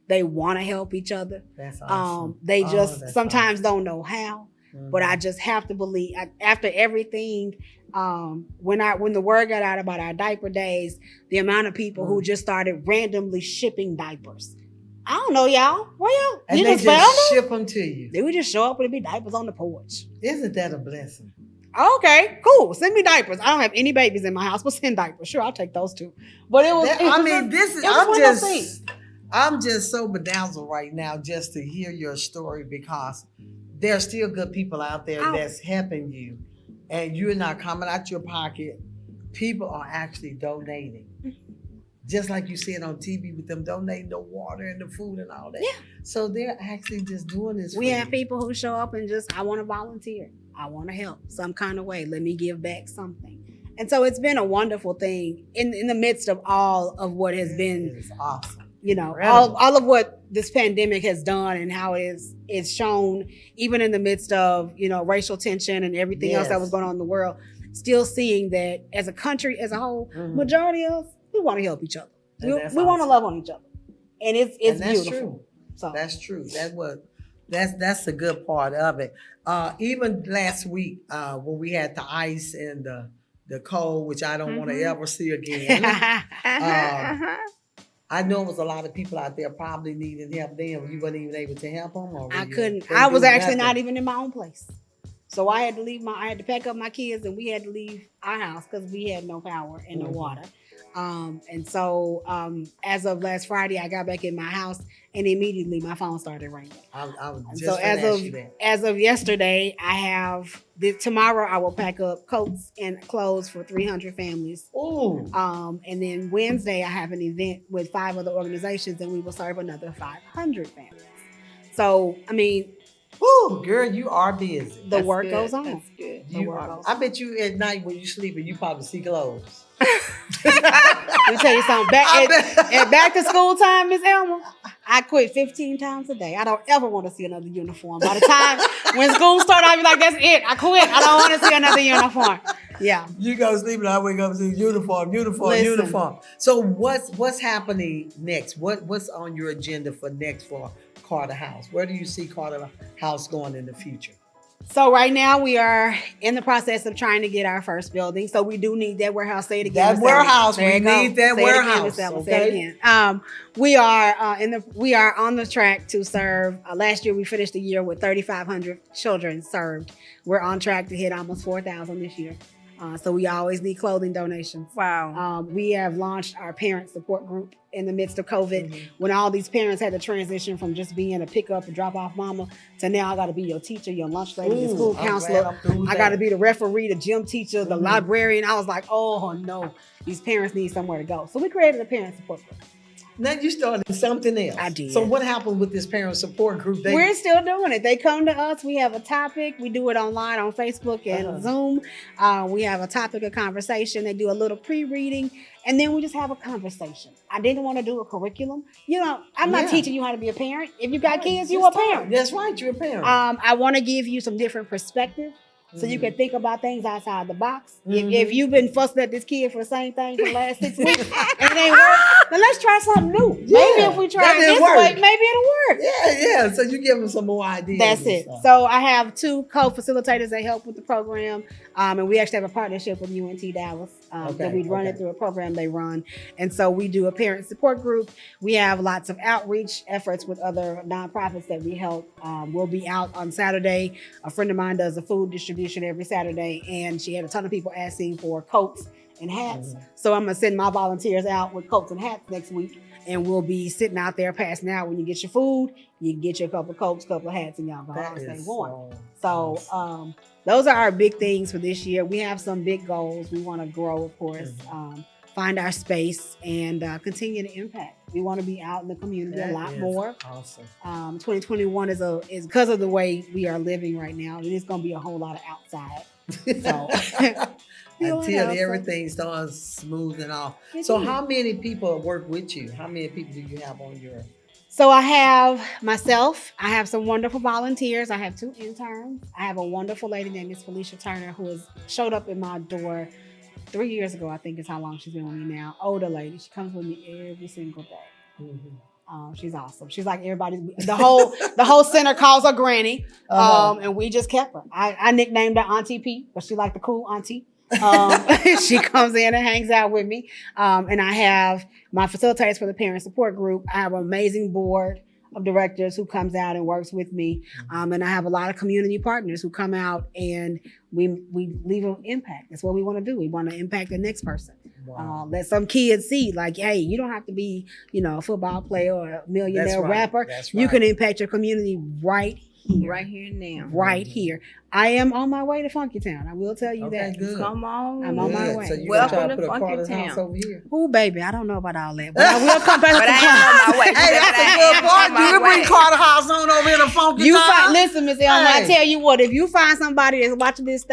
They want to help each other. That's awesome. They just sometimes don't know how. But I just have to believe after everything, when the word got out about our diaper days, the amount of people who just started randomly shipping diapers. I don't know, y'all. Where y'all? And you they just found them? ship them to you. They would just show up and it'd be diapers on the porch. Isn't that a blessing? Okay, cool. Send me diapers. I don't have any babies in my house, but send diapers. Sure, I'll take those too. But I'm just so bedazzled right now just to hear your story, because there's still good people out there that's helping you, and you're not coming out your pocket. People are actually donating. Just like you said on TV with them donating the water and the food and all that. Yeah. So they're actually just doing this. We have people who show up and just, I want to volunteer. I want to help some kind of way. Let me give back something. And so it's been a wonderful thing in the midst of all of what has been. It's awesome. All of what this pandemic has done and how it's shown, even in the midst of, racial tension and everything else that was going on in the world, still seeing that as a country as a whole, majority of us, we want to help each other. We want to love on each other. And it's beautiful. True. So that's true. That's the good part of it. Even last week, when we had the ice and the cold, which I don't want to ever see again. I know it was a lot of people out there probably needing help then. You weren't even able to help them? Or I couldn't. I was actually not even in my own place. So I had to pack up my kids, and we had to leave our house because we had no power and no water. And so as of last Friday, I got back in my house, and immediately my phone started ringing. So as of yesterday, I have tomorrow I will pack up coats and clothes for 300 families. Ooh. And then Wednesday I have an event with 5 other organizations, and we will serve another 500 families. So ooh, girl, you are busy. The work goes on. That's good. I bet you at night when you sleeping, you probably see clothes. Let me tell you something. Back to school time, Miss Elma, I quit 15 times a day. I don't ever want to see another uniform. By the time when school started, I'd be like, that's it. I quit. I don't want to see another uniform. Yeah. You go sleep and I wake up and see uniform. So what's happening next? What's on your agenda for next for Carter House? Where do you see Carter House going in the future? So right now we are in the process of trying to get our first building. So we do need that warehouse. Say it again. That warehouse. We need that warehouse. Say it again. We are on the track to serve. Last year we finished the year with 3,500 children served. We're on track to hit almost 4,000 this year. So we always need clothing donations. Wow. We have launched our parent support group in the midst of COVID, when all these parents had to transition from just being a pick up and drop off mama to now I got to be your teacher, your lunch lady, your school counselor. I got to be the referee, the gym teacher, the librarian. I was like, oh no, these parents need somewhere to go. So we created a parent support group. Now you started something else. I did. So what happened with this parent support group? We're still doing it. They come to us. We have a topic. We do it online on Facebook and Zoom. We have a topic of conversation. They do a little pre-reading, and then we just have a conversation. I didn't want to do a curriculum. You know, I'm not teaching you how to be a parent. If you got kids, you're a parent. That's right. You're a parent. I want to give you some different perspective. So you can think about things outside the box. If you've been fussing at this kid for the same thing for the last 6 weeks and it ain't work, then let's try something new. Maybe if we try it this way, maybe it'll work. Yeah. So you give them some more ideas. That's it. So I have 2 co-facilitators that help with the program. And we actually have a partnership with UNT Dallas that we run it through a program they run. And so we do a parent support group. We have lots of outreach efforts with other nonprofits that we help. We'll be out on Saturday. A friend of mine does a food distribution every Saturday, and she had a ton of people asking for coats and hats. So I'm gonna send my volunteers out with coats and hats next week, and we'll be sitting out there passing out. When you get your food, you can get your couple of coats, couple of hats, and y'all go all stay warm. So those are our big things for this year. We have some big goals. We want to grow, of course, find our space, and continue to impact. We want to be out in the community a lot more. Awesome. 2021 is because of the way we are living right now. It's going to be a whole lot of outside. So until everything starts smoothing off. So how many people work with you? How many people do you have on your? So I have myself. I have some wonderful volunteers. I have 2 interns. I have a wonderful lady named Miss Felicia Turner who has showed up in my door 3 years ago, I think is how long she's been with me now. Older lady. She comes with me every single day. She's awesome. She's like everybody's. The whole center calls her Granny, and we just kept her. I nicknamed her Auntie P, but she like the cool auntie. She comes in and hangs out with me. And I have my facilitators for the parent support group. I have an amazing board of directors who comes out and works with me. And I have a lot of community partners who come out and we leave an impact. That's what we want to do. We want to impact the next person. Let some kids see, like, hey, you don't have to be, a football player or a millionaire rapper. You can impact your community right here. Right here now. Right here. I am on my way to Funky Town. I will tell you that. Good. Come on. I'm on my way. So you welcome to Funky Town. Over here. Oh, baby, I don't know about all that, but I will come back. But I am on my way. Hey, that's a good part. You bring Carter House on over here to Funky Town. Listen, Miss Elma, I tell you what, if you find somebody that's watching this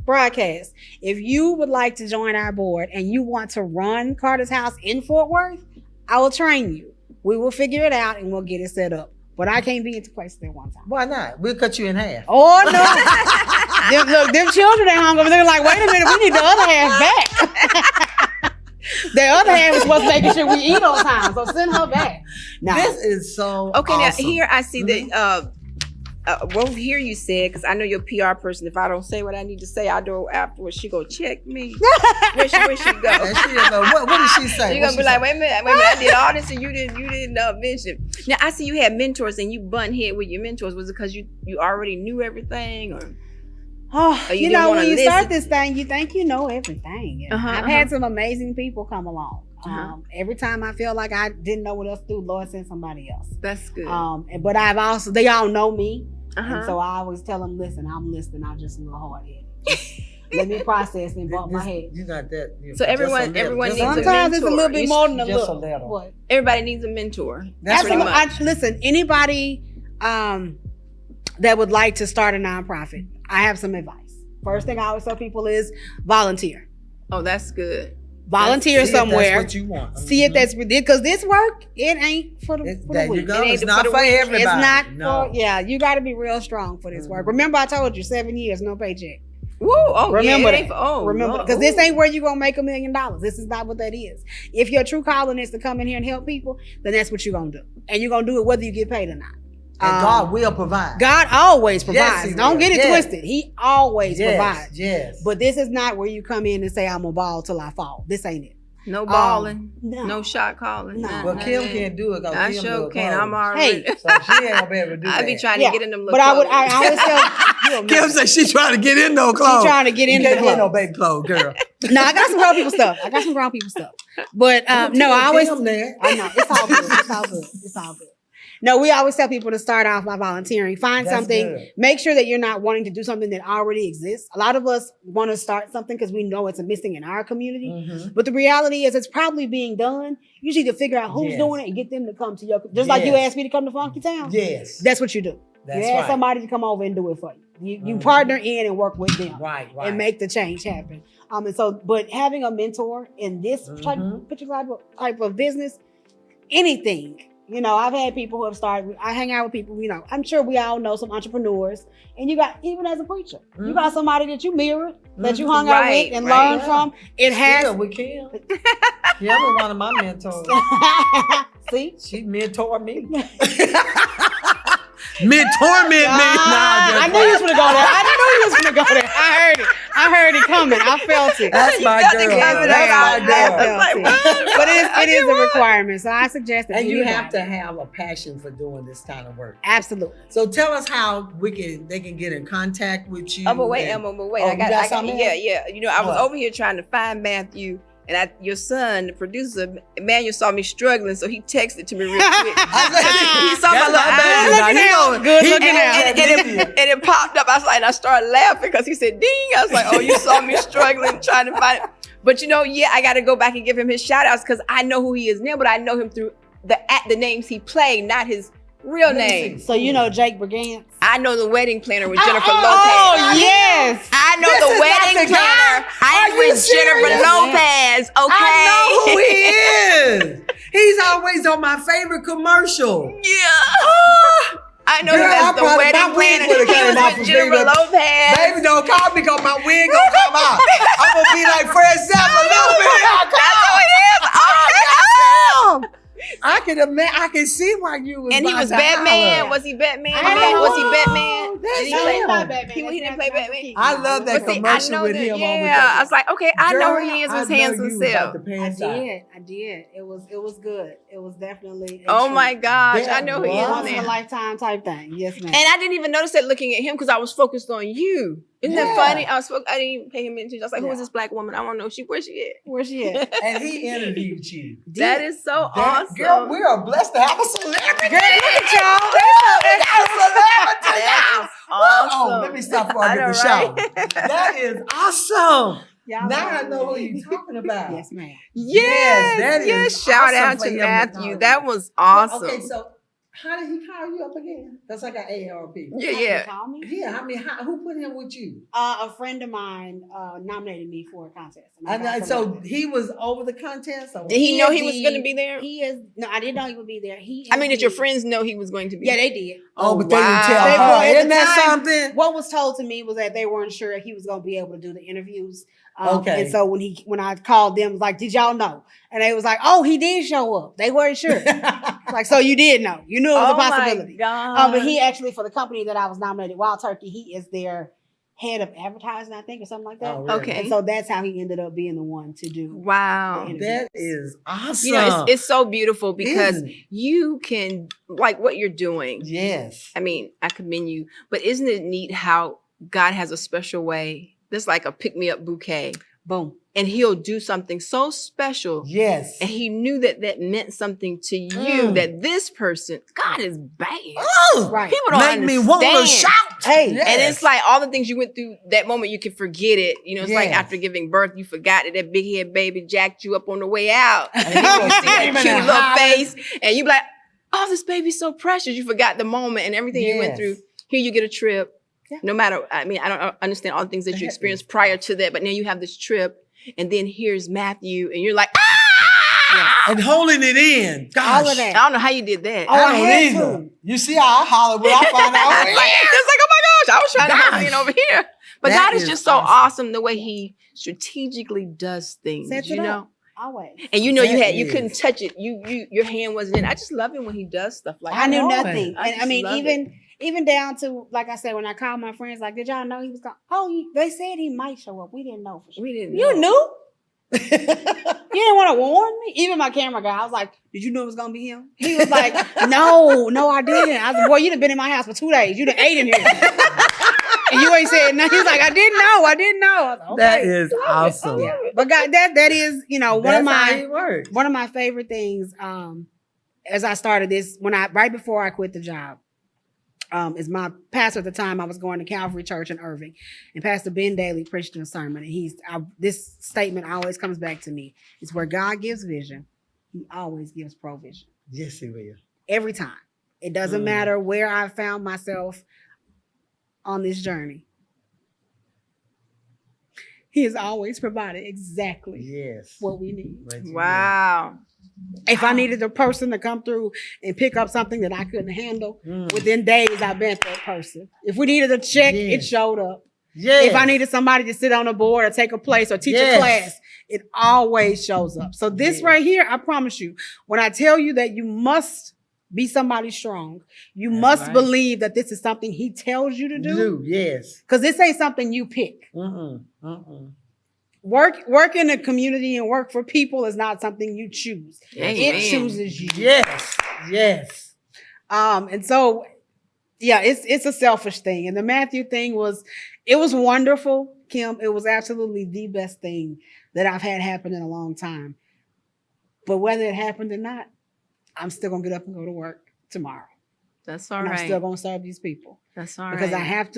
broadcast, if you would like to join our board and you want to run Carter's House in Fort Worth, I will train you. We will figure it out and we'll get it set up. But I can't be in 2 places at one time. Why not? We'll cut you in half. Oh, no. them children at home, they're like, wait a minute, we need the other half back. The other half is what's making sure we eat on time. So send her back. Now, this is so okay, awesome. Now here I see that here you said, because I know you're a PR person. If I don't say what I need to say, I do afterwards. She go check me. Where she go? What did she say? She gonna be like, wait a minute, I did all this and you didn't mention. Now I see you had mentors and you butt head with your mentors. Was it because you already knew everything, or? When you start this thing, you think you know everything. I've had some amazing people come along. Every time I feel like I didn't know what else to do, Lord sent somebody else. That's good. But they all know me. And so I always tell them, listen, I'm listening. I'm just a little hard-headed. Let me process and bump my head. You got that. So everyone needs a mentor. Sometimes it's a little bit more than a little. What? Everybody needs a mentor. That's pretty much. Listen, anybody that would like to start a nonprofit, I have some advice. First thing I always tell people is volunteer. Oh, that's good. Volunteer somewhere. That's what you want. See if that's because this work, it ain't for the week. It's not for everybody. It's not for, you got to be real strong for this work. Remember, I told you 7 years, no paycheck. Woo! Oh, remember that. Remember, because this ain't where you're gonna make $1 million. This is not what that is. If your true calling is to come in here and help people, then that's what you're gonna do, and you're gonna do it whether you get paid or not. And God will provide. God always provides. Yes, Don't get it twisted. He always provides. Yes. But this is not where you come in and say, I'm gonna ball till I fall. This ain't it. No balling. No. No shot calling. No. Well, Kim can't do it. I Kim sure do can. I'm already. Hey. So she ain't gonna be able to do that. I be trying Yeah, to get in them little but I clothes. always tell Kim said she's trying to get in those clothes. She's trying to get in the You can't get no clothes. baby clothes, girl. No, I got some grown people stuff. But no, I always. Kim there. I know it's all good. It's all good. No, we always tell people to start off by volunteering. Find That's something. good. Make sure that you're not wanting to do something that already exists. A lot of us want to start something because we know it's missing in our community. Mhm. But the reality is it's probably being done. You need to figure out who's Yes. doing it and get them to come to your, just like you Yes. asked me to come to Funky Town. Yes. That's what you do. That's you ask right. somebody to come over and do it for you. You Mhm. partner in and work with them. Right. And make the change happen. And so, but having a mentor in this Mhm. particular type of business, anything, I've had people who have started. I hang out with people. I'm sure we all know some entrepreneurs, and you got even as a preacher, you got somebody that you mirrored, that you hung out Right, with and right. learned from. It has. Yeah, we can. Kim is one of my mentors. See. She mentored me. Mentor me. I knew you was gonna go there. I heard it coming. I felt it. That's my Nothing girl. came That's out. my girl. Like, But it is a requirement. So I suggest that And you anybody- have to have a passion for doing this kind of work. Absolutely. So tell us how they can get in contact with you. Oh, but wait, and- Elma, but wait. Oh, I you got got something else? yeah. I was What? over here trying to find Matthew, and your son, the producer, Emmanuel, saw me struggling, so he texted to me real quick. He saw my That's little baby. eyes. Now, he gonna- Good he looking gonna out. get you. And it popped up. I was like, and I started laughing because he said, "Ding!" I was like, "Oh, you saw me struggling trying to find it." But I got to go back and give him his shout outs because I know who he is now, but I know him through the names he played, not his real Let me name. see. So you know Jake Brigance? I know the wedding planner with Jennifer Oh, Lopez. yes. I know This the is not wedding the guy? planner. I Are am you with Jennifer serious? Lopez. Okay. I know who he is. He's always on my favorite commercial. Yeah. I know Girl, him I as the probably- wedding my wig planner. would've He came was off with of Jennifer me, but- Lopez. Baby, don't call me because my wig gonna come out. I'm gonna be like Fred Sanford. Little bit. That's who it is. Okay. Oh. I can see why you was And he about was to Batman. holler. Was he Batman? I Was he know. Batman? That's Did he No, play? he's not Batman. He didn't play Batman. I love that But see, commercial I know with that, him on yeah. I was like, okay, I know who he is with his handsome self. I did. It was good. It was definitely. a Oh treat. my gosh, That I know who he is Once in a now. lifetime type thing. Yes, ma'am. And I didn't even notice that looking at him because I was focused on you. Isn't that Yeah. funny? I didn't even pay him attention. I was like, who is Yeah. this black woman? I want to know where she at. Where's she at? And he interviewed you. That is so That- awesome. Girl, we are blessed to have a celebrity. Girl, look at y'all. We got a celebrity That now. is awesome. Oh, let me stop before I I get know, the shower. right? That is awesome. Y'all Now I know who you're talking about. Yes, ma'am. Yes, that Yes, is shout awesome out for to him. Matthew. That was awesome. Okay, so how did he call you up again? That's like an ARP. yeah. Call me. Yeah, I mean, who put him with you? A friend of mine nominated me for a contest. I got And so selected. he was over the contest? Or Did he know he is was the- going to be there? He is. No, I didn't know he would be there. I mean, did your friends know he was going to be Yeah, there? they did. Oh, but they wow. didn't tell They her. were at Isn't the that time. something? What was told to me was that they weren't sure if he was going to be able to do the interviews. Okay. And so when I called them, was like, did y'all know? And they was like, oh, he did show up. They weren't sure. Like, so you did know. You knew it was a possibility. My God. But he actually, for the company that I was nominated, Wild Turkey, he is their head of advertising, I think, or something like that. Oh, really? Okay. And so that's how he ended up being the one to do. Wow. That is awesome. You know, it's so beautiful because Isn't it? you can, like what you're doing. Yes. I mean, I commend you, but isn't it neat how God has a special way? That's like a pick-me-up bouquet. Boom. And he'll do something so special. Yes. And he knew that meant something to you, Mm. that this person, God is bad. Oh, Right. People don't make me want to understand. shout. Hey. Yes. And it's like all the things you went through that moment, you can forget it. You know, it's like Yes. after giving birth, you forgot that big head baby jacked you up on the way out. And And he you was see that screaming cute and little hollering. face. And you be like, oh, this baby's so precious. You forgot the moment and everything you went Yes. through. Here you get a trip. Yeah. No matter, I mean, I don't understand all the things that you Yeah. experienced prior to that, but now you have this trip. And then here's Matthew, and you're like, ah! And holding it in. Gosh. All of I that. don't know how you did that. Oh, I I don't had either. to. You see how I holler when I find out. It's like, oh my gosh, I was trying to Gosh. get in over here. But That God is is just so awesome. awesome the way he strategically does things, Sets you it know? up. Always. And you know That you is. couldn't touch it. Your hand wasn't in. I just love it when he does stuff like I that. knew know nothing. it. I And I just mean, love even down to, like I said, when I called my friends, like, did y'all know he was going? Oh, they said he might show up. We didn't know for sure. We didn't You know. knew? He didn't want to warn me. Even my camera guy, I was like, did you know it was going to be him? He was like, no, I didn't. I was like, boy, you done been in my house for 2 days. You done ate in here. And you ain't said nothing. He was like, I didn't know. I was like, okay. That is awesome. Yeah. But God, that is, one of my favorite things. As I started this, right before I quit the job, is my pastor at the time. I was going to Calvary Church in Irving, and Pastor Ben Daly preached a sermon. And this statement always comes back to me: "It's where God gives vision, He always gives provision." Yes, He will. Every time. It doesn't matter where I found myself on this journey. He has always provided exactly what we need. Wow. If I needed a person to come through and pick up something that I couldn't handle, within days I bent that person. If we needed a check, it showed up. If I needed somebody to sit on a board or take a place or teach a class, it always shows up. So this right here, I promise you, when I tell you that you must be somebody strong, you must believe that this is something He tells you to do. Yes. Because this ain't something you pick. Work in a community and work for people is not something you choose. Amen. It chooses you. Yes. And so, it's a selfish thing. And the Matthew thing was wonderful, Kim. It was absolutely the best thing that I've had happen in a long time. But whether it happened or not, I'm still gonna get up and go to work tomorrow. That's all right. I'm still gonna serve these people. That's all right. Because I have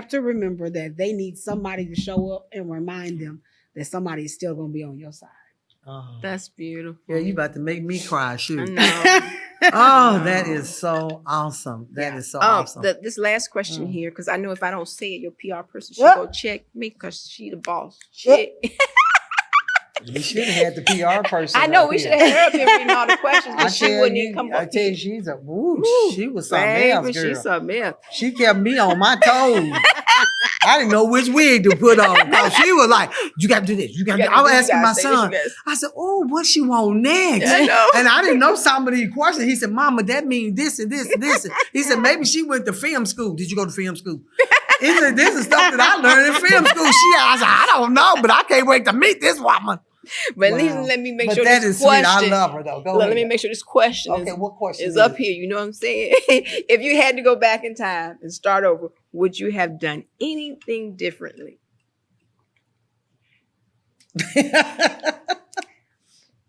to remember that they need somebody to show up and remind them that somebody is still gonna be on your side. Oh. That's beautiful. Yeah, you about to make me cry, shoot. I Oh, that is so awesome. That is so awesome. This last question here, because I know if I don't say it, your PR person should go check me because she the boss. Shit. You should have had the PR person. I know we should have had her up here reading all the questions, but she wouldn't even come up. I tell you, she was something else, girl. She's something else. She kept me on my toes. I didn't know which wig to put on. She was like, you got to do this. I was asking my son. I said, what she want next? I know. And I didn't know some of these questions. He said, Mama, that means this and this and this. He said, maybe she went to film school. Did you go to film school? He said, this is stuff that I learned in film school. I said, I don't know, but I can't wait to meet this woman. But at least let me make sure that this is sweet. question. I love her though. Let me make sure this question what question is up here. You know what I'm saying? If you had to go back in time and start over, would you have done anything differently?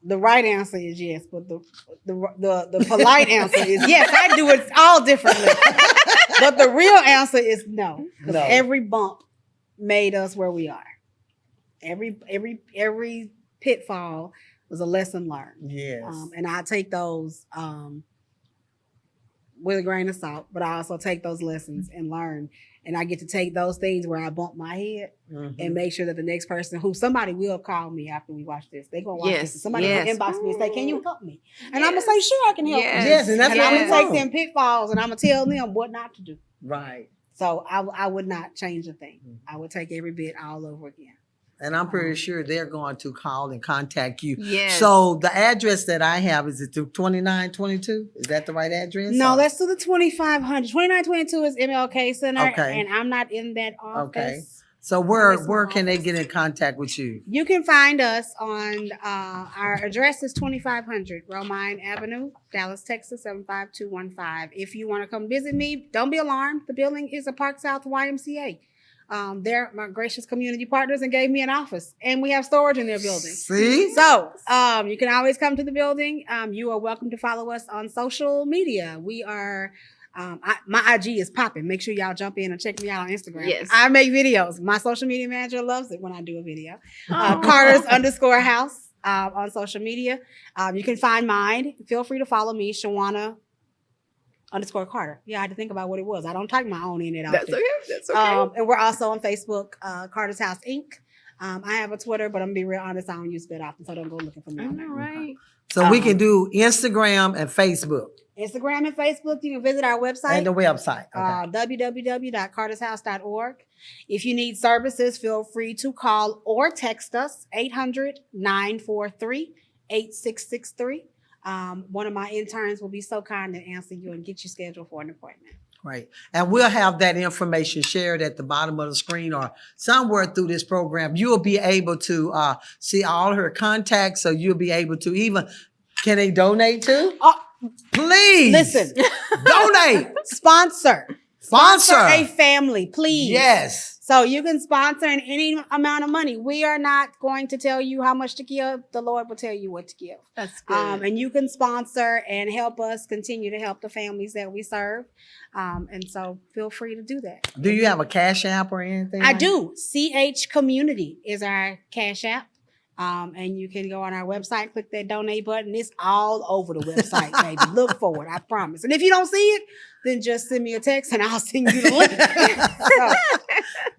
The right answer is yes, but the polite answer is yes. I do it all differently. But the real answer is no. Because every bump made us where we are. Every pitfall was a lesson learned. Yes. And I take those with a grain of salt, but I also take those lessons and learn. And I get to take those things where I bump my head and make sure that the next person somebody will call me after we watch this. They're going to watch this. And somebody will inbox me and say, can you help me? And I'm going to say, sure, I can help you. Yes, and I'm going to take them pitfalls and I'm going to tell them what not to do. Right. So I would not change a thing. I would take every bit all over again. And I'm pretty sure they're going to call and contact you. Yes. So the address that I have, is it 2922? Is that the right address? No, that's to the 2500. 2922 is MLK Center. Okay. And I'm not in that office. Okay. So where can they get in contact with you? You can find us on our address is 2500 Romine Avenue, Dallas, Texas, 75215. If you want to come visit me, don't be alarmed. The building is a Park South YMCA. They're my gracious community partners and gave me an office, and we have storage in their building. See? So you can always come to the building. You are welcome to follow us on social media. We are my IG is popping. Make sure y'all jump in and check me out on Instagram. Yes. I make videos. My social media manager loves it when I do a video. Carter's_house on social media. You can find mine. Feel free to follow me, Shawana _Carter. Yeah, I had to think about what it was. I don't type my own in it. That's okay. That's okay. And we're also on Facebook, Carter's House Inc. I have a Twitter, but I'm gonna be real honest, I don't use that often, so don't go looking for me on there. Right. So we can do Instagram and Facebook. Instagram and Facebook. You can visit our website. And the website. Okay. www.cartershouse.org. If you need services, feel free to call or text us 800-943-8663. One of my interns will be so kind to answer you and get you scheduled for an appointment. Right. And we'll have that information shared at the bottom of the screen or somewhere through this program. You'll be able to see all her contacts. So you'll be able to even, can they donate too? Please. Listen. Donate. Sponsor a family, please. Yes. So you can sponsor in any amount of money. We are not going to tell you how much to give. The Lord will tell you what to give. That's good. And you can sponsor and help us continue to help the families that we serve. And so feel free to do that. Do you have a Cash App or anything? I do. CH Community is our Cash App. And you can go on our website, click that donate button. It's all over the website, baby. Look for it, I promise. And if you don't see it, then just send me a text and I'll send you the link.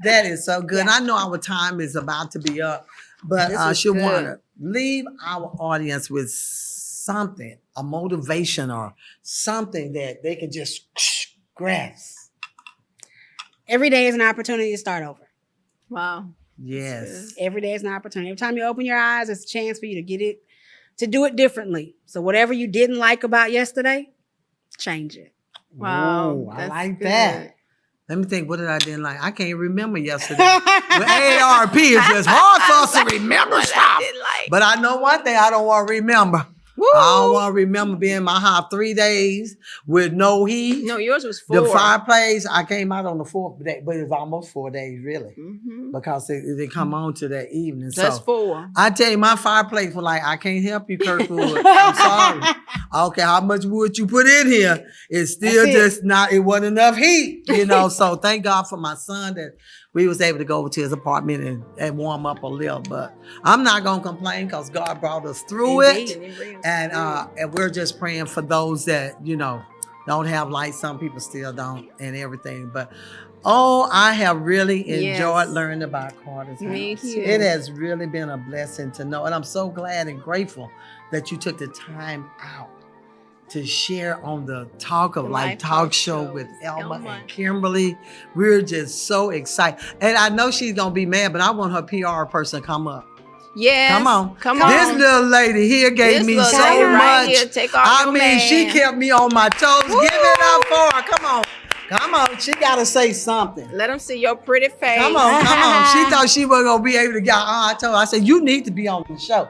That is so good. Yeah. I know our time is about to be up, but Shawana, leave our audience with something, a motivation or something that they can just grasp. Every day is an opportunity to start over. Wow. Yes. Every day is an opportunity. Every time you open your eyes, it's a chance for you to do it differently. So whatever you didn't like about yesterday, change it. Wow. Ooh, I like that. Let me think, what did I didn't like? I can't remember yesterday. With AARP, it's just hard for us to remember stuff. But I know one thing I don't want to remember. Woo. I don't want to remember being in my house 3 days with no heat. No, yours was 4. The fireplace, I came out on the 4th day, but it was almost 4 days, really. Mm-hmm. Because they come on to that evening. That's so 4. I tell you, my fireplace was like, I can't help you, Kirkwood. I'm sorry. I don't care how much wood you put in here. It's still just not, it wasn't enough heat, you know. So thank God for my son that we was able to go over to his apartment and warm up a little. But I'm not going to complain because God brought us through it. And we're just praying for those that, you know, don't have lights. Some people still don't and everything. But, I have really enjoyed learning about Carter's house. Me too. It has really been a blessing to know. And I'm so glad and grateful that you took the time out to share on the Talk of Life talk show with Elma and Kimberly. We're just so excited. And I know she's going to be mad, but I want her PR person to come up. Yes. Come on. Come on. This little lady here gave me so much. She kept me on my toes. Woo! Give it up for her. Come on. Come on. She got to say something. Let them see your pretty face. Come on. Come on. She thought she wasn't going to be able to get I told her, I said, you need to be on the show.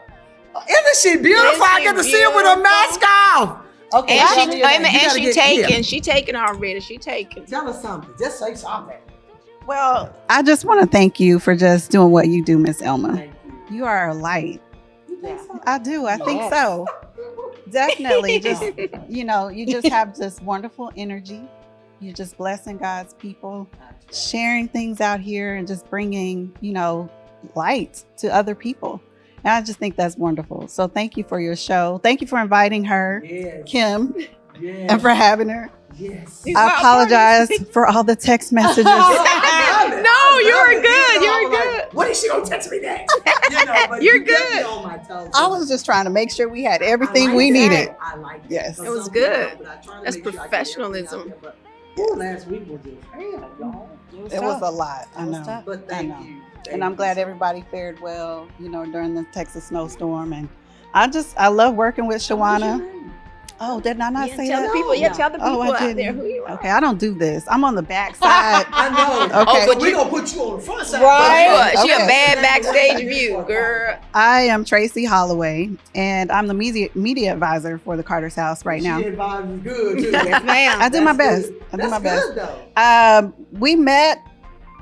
Isn't she beautiful? I get to see her with her mask off. Okay. And she taking already. She taking. Tell us something. Just say something. Well, I just want to thank you for just doing what you do, Miss Elma. You are a light. Yeah. I do. I think so. Definitely. Just, you just have this wonderful energy. You're just blessing God's people, sharing things out here and just bringing, light to other people. And I just think that's wonderful. So thank you for your show. Thank you for inviting her, Kim, and for having her. Yes. I apologize for all the text messages. No, you're good. You're good. What is she gonna text me that? You're good. On my toes. I was just trying to make sure we had everything we needed. I like that. Yes. It was good. That's professionalism. Last week was just y'all. It was a lot. I know. But thank you. And I'm glad everybody fared well, during the Texas snowstorm. And I love working with Shawana. Oh, did I not say tell that? The people, tell the people out there who you are. Okay, I don't do this. I'm on the back side. I know. Okay. But we're going to put you on the front side. Right. She a bad backstage view, girl. I am Tracy Holloway, and I'm the media advisor for the Carter's house right now. She advises good, too. Yes, ma'am. I do my best. We met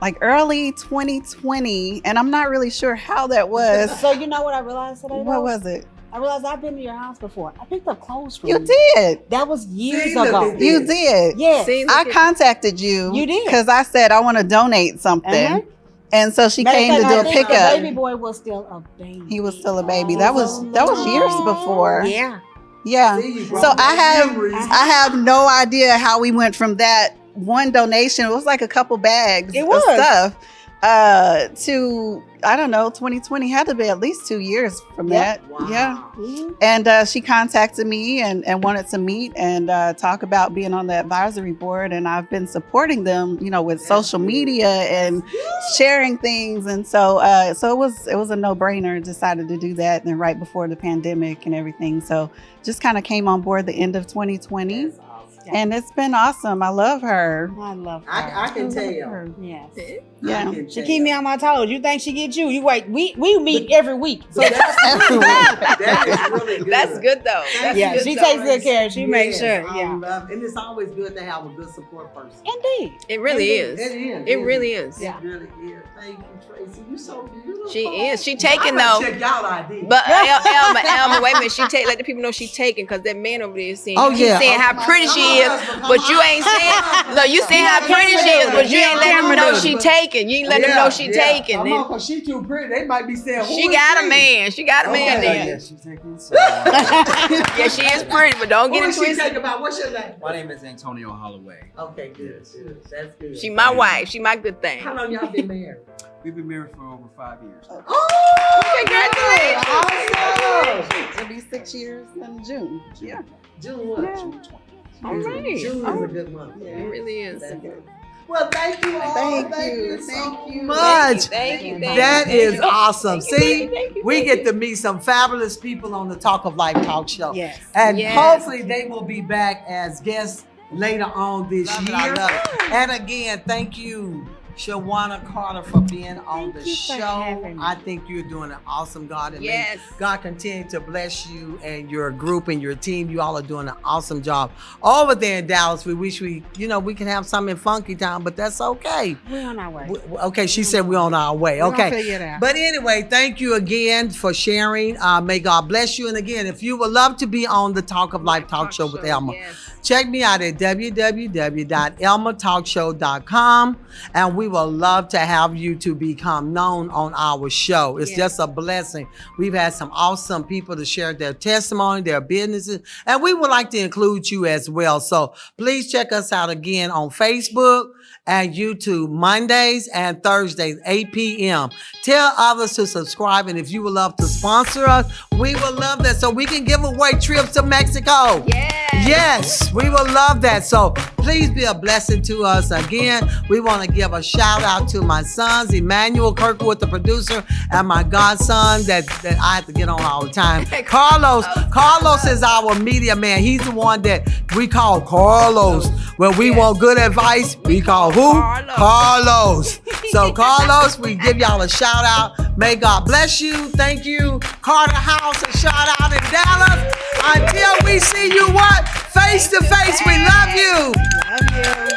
like early 2020, and I'm not really sure how that was. So you know what I realized today? What was it? I realized I've been to your house before. I picked up clothes from you. You did. That was years ago. You did. Yes. I contacted you. You did. Because I said I want to donate something. Uh-huh. And so she came to do a pickup. The baby boy was still a baby. He was still a baby. That was years before. Yeah. Yeah. So I have no idea how we went from that one donation. It was like a couple bags of stuff. To, I don't know, 2020 had to be at least 2 years from that. Wow. Yeah. Mm-hmm. And she contacted me and wanted to meet and talk about being on the advisory board. And I've been supporting them, with social media and sharing things. And so it was a no-brainer. Decided to do that. And then right before the pandemic and everything. So just kind of came on board the end of 2020. And it's been awesome. I love her. I love her. I can tell. Yes. Yeah. She keep me on my toes. You think she get you? You wait. We meet every week. So That is really good. That's good though. That's yeah, good, she though. takes good care. She makes sure. I Yeah. love, and it's always good to have a good support person. Indeed. It really is. It is. It really is. Yeah. It really is. Thank you, Tracy. You so beautiful. She is. She taking I'm though. gonna check y'all ID. But Elma, wait a minute. She let the people know she taking because that man over there is saying, saying how pretty she is, but you ain't saying. No, you saying how pretty she is, but you ain't letting them know she taking. You ain't letting them know she taking. Come on, cause she too pretty. They might be saying, She got a man. She got a man there. Yeah, she's taking Yeah, she is pretty, but don't get Who it is she twisted. taking about? What's your name? My name is Antonio Holloway. Okay, good. That's good. She my wife. She my good thing. How long y'all been married? We've been married for over 5 years. Congratulations. Awesome. It'll be 6 years in June. Yeah. June what? Yeah. June 20th. All right. June is a good month. Yeah. It really is. That's good. Well, thank you all. Thank Thank you. you so Thank you. much. Thank you. That is awesome. Thank you, See, thank you, we thank get you. to meet some fabulous people on the Talk of Life talk show. Yes. And Yes. hopefully they will be back as guests later on this Love it, year. I love it. And again, thank you, Shawana Carter, for being on Thank the you for show. having me. I think you're doing an awesome God. And may Yes. God continue to bless you and your group and your team. You all are doing an awesome job. Over there in Dallas, we wish we can have something in Funky Town, but that's okay. We're on our way. Okay, she said we're on our way. We're gonna Okay. figure it out. But anyway, thank you again for sharing. May God bless you. And again, if you would love to be on the Talk of Life talk show with Elma, Yes. check me out at www.elmatalkshow.com. And we would love to have you to become known on our show. It's Yes. just a blessing. We've had some awesome people to share their testimony, their businesses, and we would like to include you as well. So please check us out again on Facebook and YouTube Mondays and Thursdays, 8 p.m. Tell others to subscribe. And if you would love to sponsor us, we would love that so we can give away trips to Mexico. Yes, we will love that. So please be a blessing to us. Again, we want to give a shout out to my sons, Emmanuel Kirkwood, the producer, and my godson that I have to get on all the time. Carlos. Carlos is our media man. He's the one that we call Carlos. When we want good advice, we call who? Carlos. So Carlos, we give y'all a shout out. May God bless you. Thank you. Carter House, a shout out in Dallas. Until we see you what? Face to face. We love you. Love you.